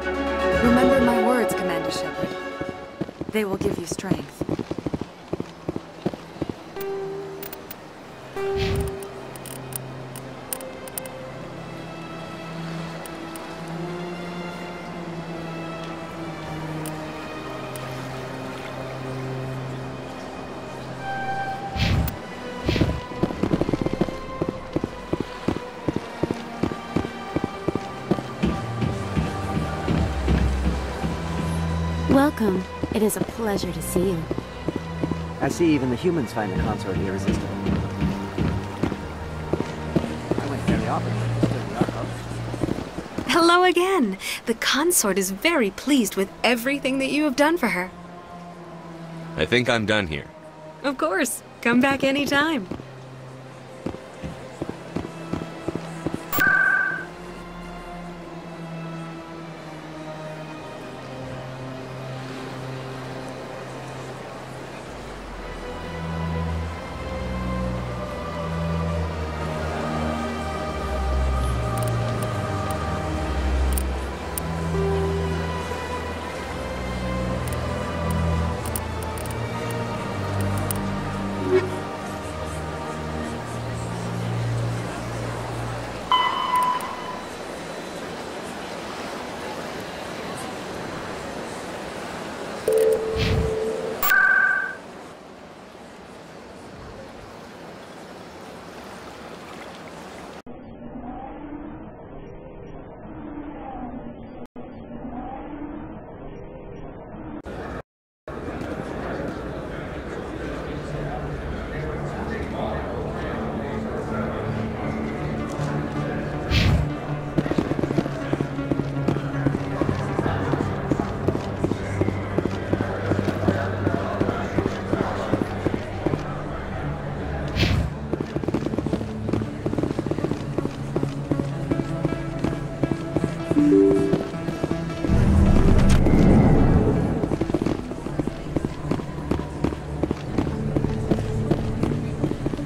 Remember my words, Commander Shepard. They will give you strength. Welcome. It is a pleasure to see you. I see even the humans find the consort irresistible. I went very often to the Ark House. Hello again. The consort is very pleased with everything that you have done for her. I think I'm done here. Of course. Come back anytime.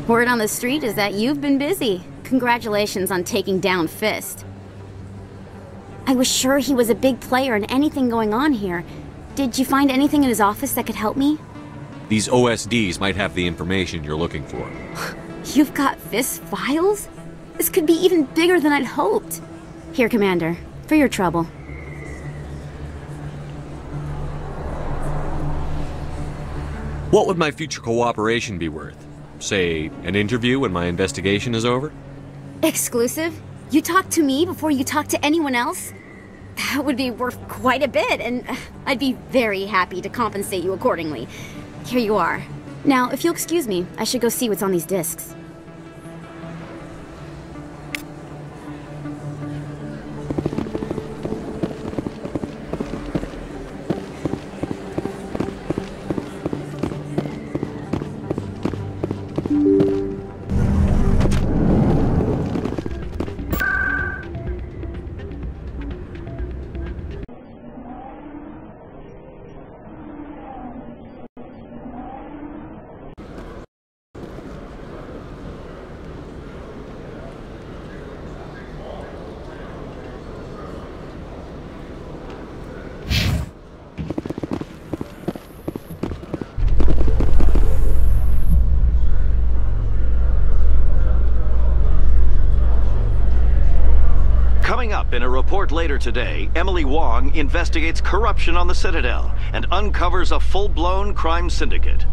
Word on the street is that you've been busy. Congratulations on taking down Fist. I was sure he was a big player in anything going on here. Did you find anything in his office that could help me? These OSDs might have the information you're looking for. You've got Fist's files? This could be even bigger than I'd hoped. Here, Commander, for your trouble. What would my future cooperation be worth? Say, an interview when my investigation is over? Exclusive? You talk to me before you talk to anyone else? That would be worth quite a bit, and I'd be very happy to compensate you accordingly. Here you are. Now, if you'll excuse me, I should go see what's on these discs. Coming up in a report later today, Emily Wong investigates corruption on the Citadel and uncovers a full-blown crime syndicate.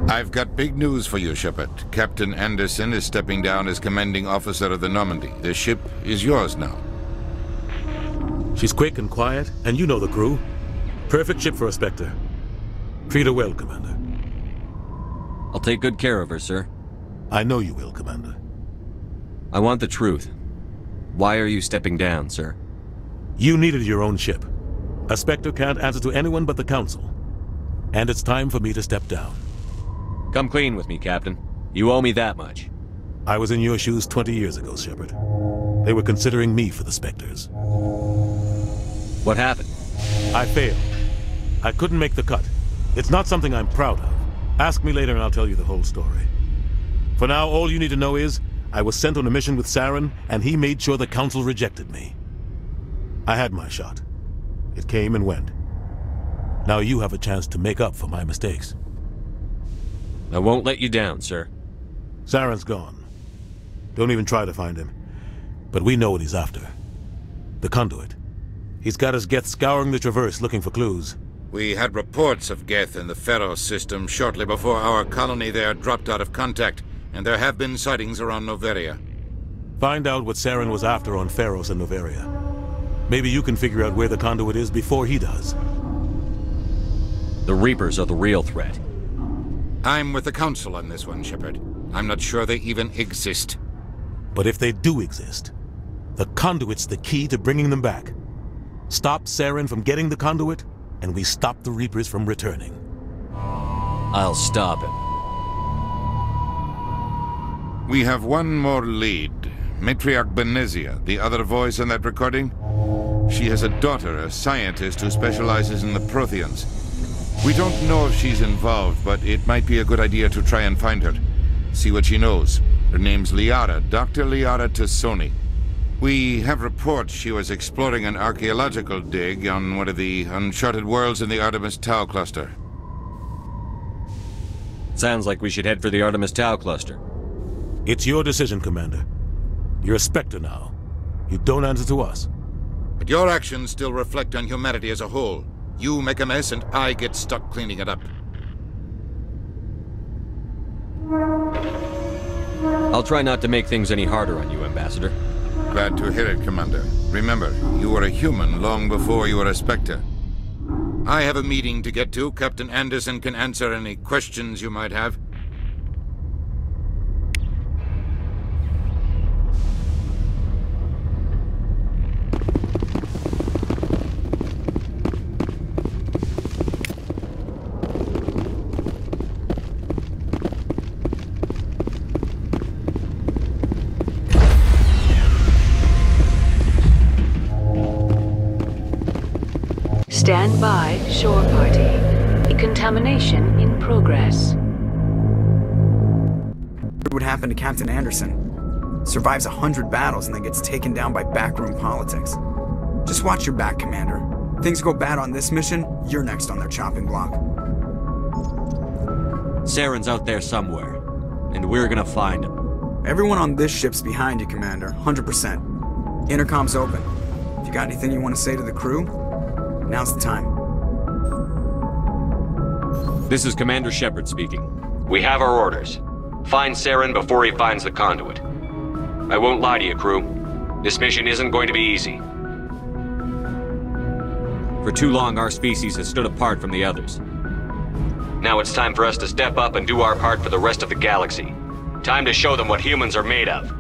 I've got big news for you, Shepard. Captain Anderson is stepping down as commanding officer of the Normandy. The ship is yours now. She's quick and quiet, and you know the crew. Perfect ship for a Spectre. Treat her well, Commander. I'll take good care of her, sir. I know you will, Commander. I want the truth. Why are you stepping down, sir? You needed your own ship. A Spectre can't answer to anyone but the Council. And it's time for me to step down. Come clean with me, Captain. You owe me that much. I was in your shoes 20 years ago, Shepard. They were considering me for the Spectres. What happened? I failed. I couldn't make the cut. It's not something I'm proud of. Ask me later and I'll tell you the whole story. For now, all you need to know is, I was sent on a mission with Saren, and he made sure the Council rejected me. I had my shot. It came and went. Now you have a chance to make up for my mistakes. I won't let you down, sir. Saren's gone. Don't even try to find him. But we know what he's after. The conduit. He's got his Geth scouring the Traverse looking for clues. We had reports of Geth in the Pharos system shortly before our colony there dropped out of contact, and there have been sightings around Noveria. Find out what Saren was after on Pharos and Noveria. Maybe you can figure out where the conduit is before he does. The Reapers are the real threat. I'm with the Council on this one, Shepard. I'm not sure they even exist. But if they do exist, the conduit's the key to bringing them back. Stop Saren from getting the conduit, and we stop the Reapers from returning. I'll stop him. We have one more lead. Matriarch Benezia, the other voice in that recording. She has a daughter, a scientist who specializes in the Protheans. We don't know if she's involved, but it might be a good idea to try and find her. See what she knows. Her name's Liara, Dr. Liara Tassoni. We have reports she was exploring an archaeological dig on one of the uncharted worlds in the Artemis Tau cluster. Sounds like we should head for the Artemis Tau cluster. It's your decision, Commander. You're a Spectre now. You don't answer to us. But your actions still reflect on humanity as a whole. You make a mess and I get stuck cleaning it up. I'll try not to make things any harder on you, Ambassador. Glad to hear it, Commander. Remember, you were a human long before you were a Spectre. I have a meeting to get to. Captain Anderson can answer any questions you might have. Stand by, shore party. Decontamination in progress. What would happen to Captain Anderson? Survives 100 battles and then gets taken down by backroom politics. Just watch your back, Commander. Things go bad on this mission, you're next on their chopping block. Saren's out there somewhere, and we're gonna find him. Everyone on this ship's behind you, Commander. 100%. Intercom's open. If you got anything you want to say to the crew, now's the time. This is Commander Shepard speaking. We have our orders. Find Saren before he finds the conduit. I won't lie to you, crew. This mission isn't going to be easy. For too long, our species has stood apart from the others. Now it's time for us to step up and do our part for the rest of the galaxy. Time to show them what humans are made of.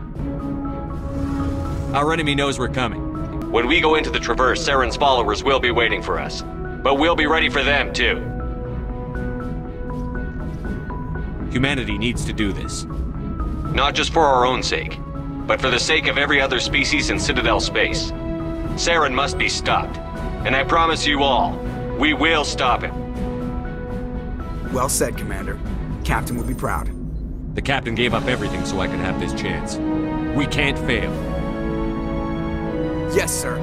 Our enemy knows we're coming. When we go into the Traverse, Saren's followers will be waiting for us. But we'll be ready for them, too. Humanity needs to do this. Not just for our own sake, but for the sake of every other species in Citadel space. Saren must be stopped. And I promise you all, we will stop him. Well said, Commander. Captain would be proud. The Captain gave up everything so I could have this chance. We can't fail. Yes, sir.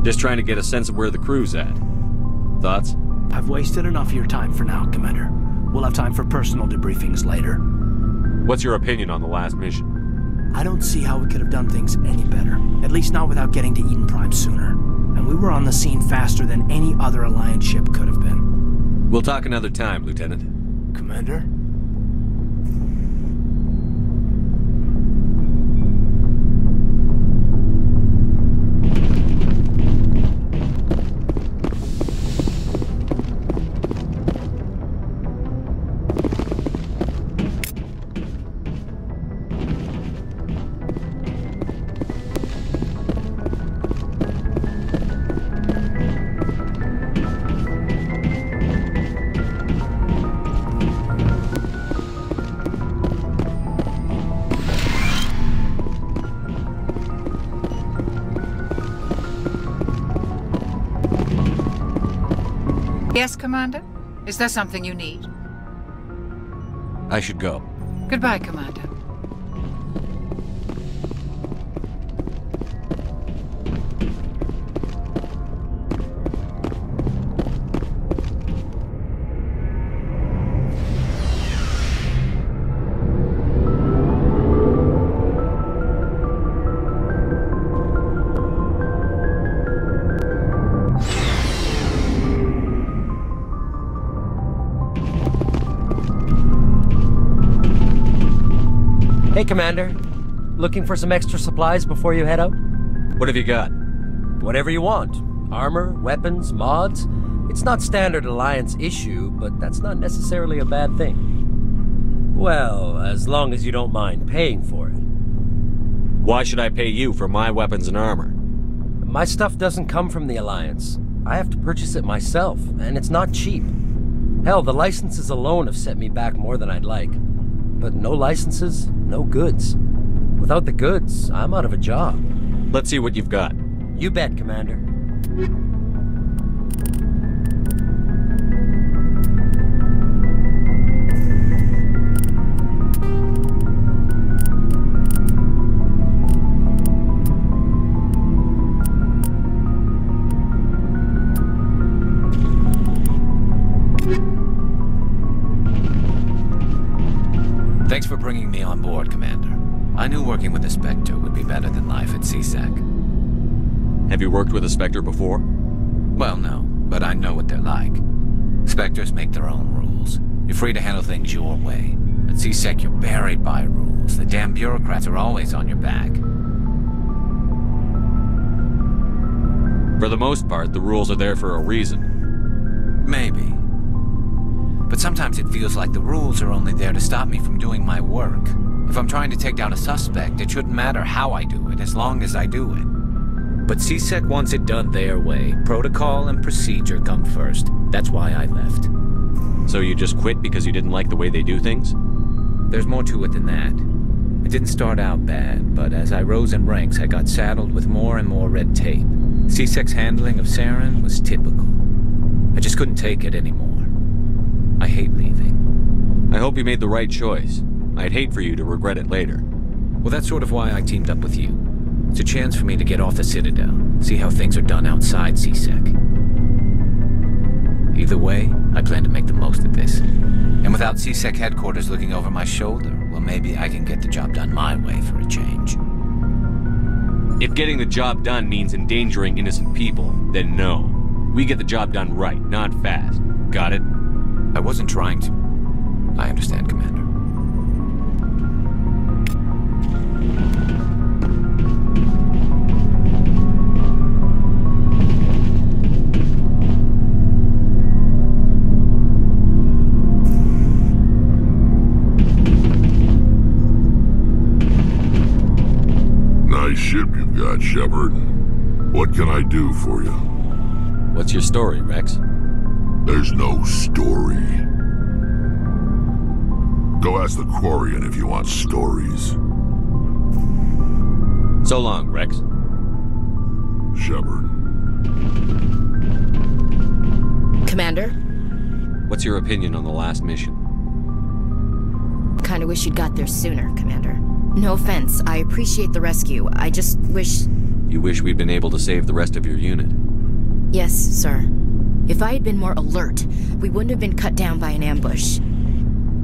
Just trying to get a sense of where the crew's at. Thoughts? I've wasted enough of your time for now, Commander. We'll have time for personal debriefings later. What's your opinion on the last mission? I don't see how we could have done things any better. At least not without getting to Eden Prime sooner. And we were on the scene faster than any other Alliance ship could have been. We'll talk another time, Lieutenant. Commander? Yes, Commander? Is there something you need? I should go. Goodbye, Commander. Hey, Commander. Looking for some extra supplies before you head out? What have you got? Whatever you want. Armor, weapons, mods. It's not standard Alliance issue, but that's not necessarily a bad thing. Well, as long as you don't mind paying for it. Why should I pay you for my weapons and armor? My stuff doesn't come from the Alliance. I have to purchase it myself, and it's not cheap. Hell, the licenses alone have set me back more than I'd like. But no licenses, no goods. Without the goods, I'm out of a job. Let's see what you've got. You bet, Commander. Thanks for bringing me on board, Commander. I knew working with the Spectre would be better than life at CSEC. Have you worked with a Spectre before? Well, no, but I know what they're like. Spectres make their own rules. You're free to handle things your way. At CSEC, you're buried by rules. The damn bureaucrats are always on your back. For the most part, the rules are there for a reason. Maybe. But sometimes it feels like the rules are only there to stop me from doing my work. If I'm trying to take down a suspect, it shouldn't matter how I do it, as long as I do it. But CSEC wants it done their way. Protocol and procedure come first. That's why I left. So you just quit because you didn't like the way they do things? There's more to it than that. It didn't start out bad, but as I rose in ranks, I got saddled with more and more red tape. C-Sec's handling of Saren was typical. I just couldn't take it anymore. I hate leaving. I hope you made the right choice. I'd hate for you to regret it later. Well, that's sort of why I teamed up with you. It's a chance for me to get off the Citadel, see how things are done outside C-Sec. Either way, I plan to make the most of this. And without C-Sec headquarters looking over my shoulder, well, maybe I can get the job done my way for a change. If getting the job done means endangering innocent people, then no. We get the job done right, not fast. Got it? I wasn't trying to. I understand, Commander. Nice ship you've got, Shepard. What can I do for you? What's your story, Rex? There's no story. Go ask the Quarian if you want stories. So long, Rex. Shepard. Commander? What's your opinion on the last mission? Kinda wish you'd got there sooner, Commander. No offense, I appreciate the rescue. I just wish... You wish we'd been able to save the rest of your unit? Yes, sir. If I had been more alert, we wouldn't have been cut down by an ambush.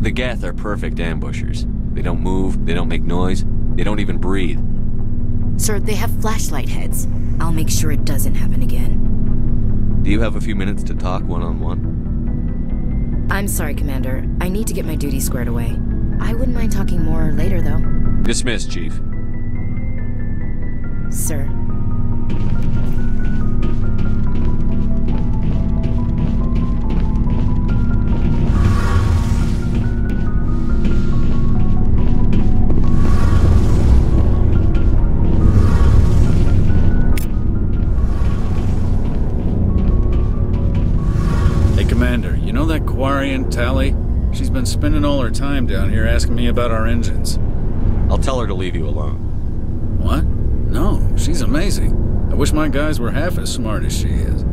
The Geth are perfect ambushers. They don't move, they don't make noise, they don't even breathe. Sir, they have flashlight heads. I'll make sure it doesn't happen again. Do you have a few minutes to talk one-on-one? I'm sorry, Commander. I need to get my duty squared away. I wouldn't mind talking more later, though. Dismissed, Chief. Sir. Hey, Commander, you know that Quarian, Tali? She's been spending all her time down here asking me about our engines. I'll tell her to leave you alone. What? No, she's amazing. I wish my guys were half as smart as she is.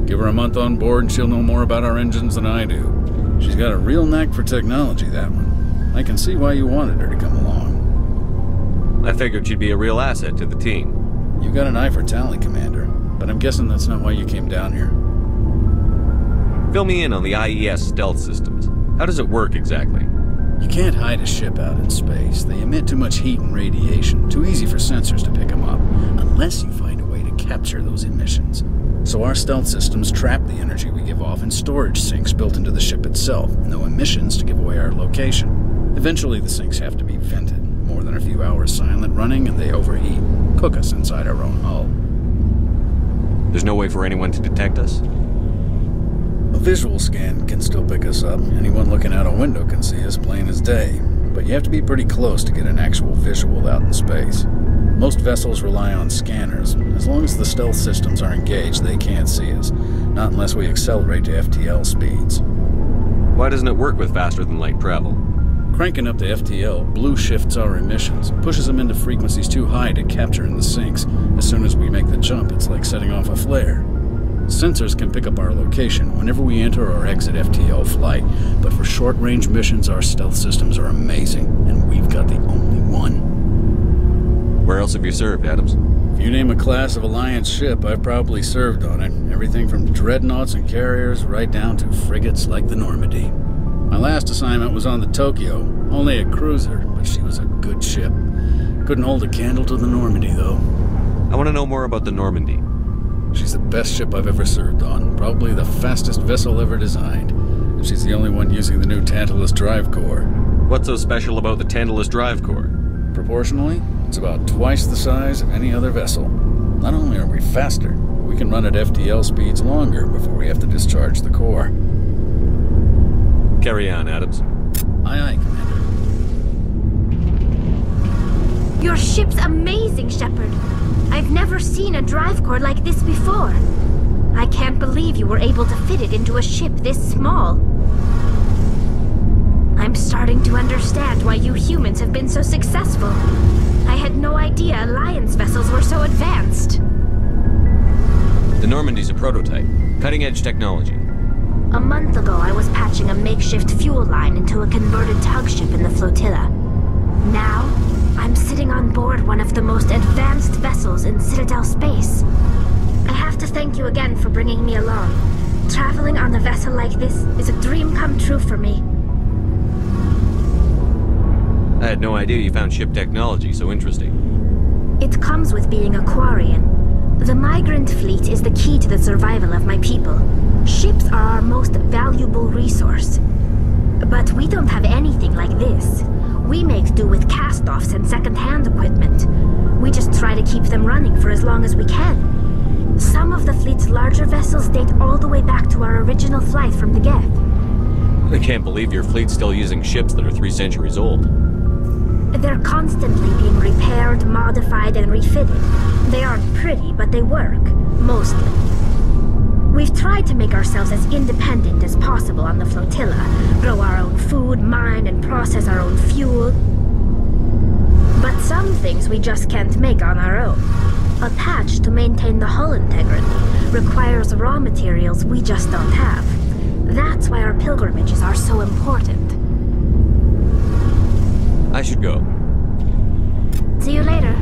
Give her a month on board and she'll know more about our engines than I do. She's got a real knack for technology, that one. I can see why you wanted her to come along. I figured she'd be a real asset to the team. You got an eye for Tali, Commander, but I'm guessing that's not why you came down here. Fill me in on the IES stealth systems. How does it work exactly? You can't hide a ship out in space. They emit too much heat and radiation. Too easy for sensors to pick them up, unless you find a way to capture those emissions. So our stealth systems trap the energy we give off in storage sinks built into the ship itself. No emissions to give away our location. Eventually the sinks have to be vented. More than a few hours silent running and they overheat. Cook us inside our own hull. There's no way for anyone to detect us? A visual scan can still pick us up. Anyone looking out a window can see us plain as day. But you have to be pretty close to get an actual visual out in space. Most vessels rely on scanners. As long as the stealth systems are engaged, they can't see us. Not unless we accelerate to FTL speeds. Why doesn't it work with faster-than-light travel? Cranking up to FTL blue shifts our emissions, pushes them into frequencies too high to capture in the sinks. As soon as we make the jump, it's like setting off a flare. Sensors can pick up our location whenever we enter or exit FTL flight, but for short-range missions, our stealth systems are amazing, and we've got the only one. Where else have you served, Adams? If you name a class of Alliance ship, I've probably served on it. Everything from dreadnoughts and carriers right down to frigates like the Normandy. My last assignment was on the Tokyo, only a cruiser, but she was a good ship. Couldn't hold a candle to the Normandy, though. I want to know more about the Normandy. She's the best ship I've ever served on, probably the fastest vessel ever designed. And she's the only one using the new Tantalus drive core. What's so special about the Tantalus drive core? Proportionally, it's about twice the size of any other vessel. Not only are we faster, we can run at FTL speeds longer before we have to discharge the core. Carry on, Adams. Aye, aye, Commander. Your ship's amazing, Shepard. I've never seen a drive core like this before. I can't believe you were able to fit it into a ship this small. I'm starting to understand why you humans have been so successful. I had no idea Alliance vessels were so advanced. The Normandy's a prototype. Cutting-edge technology. A month ago, I was patching a makeshift fuel line into a converted tug ship in the flotilla. Now, I'm sitting on board one of the most advanced vessels in Citadel space. I have to thank you again for bringing me along. Traveling on a vessel like this is a dream come true for me. I had no idea you found ship technology so interesting. It comes with being a Quarian. The migrant fleet is the key to the survival of my people. Ships are our most valuable resource. But we don't have anything like this. We make do with cast-offs and second-hand equipment. We just try to keep them running for as long as we can. Some of the fleet's larger vessels date all the way back to our original flight from the Geth. I can't believe your fleet's still using ships that are 3 centuries old. They're constantly being repaired, modified, and refitted. They aren't pretty, but they work. Mostly. We've tried to make ourselves as independent as possible on the flotilla. Grow our own food, mine, and process our own fuel. But some things we just can't make on our own. A patch to maintain the hull integrity requires raw materials we just don't have. That's why our pilgrimages are so important. I should go. See you later.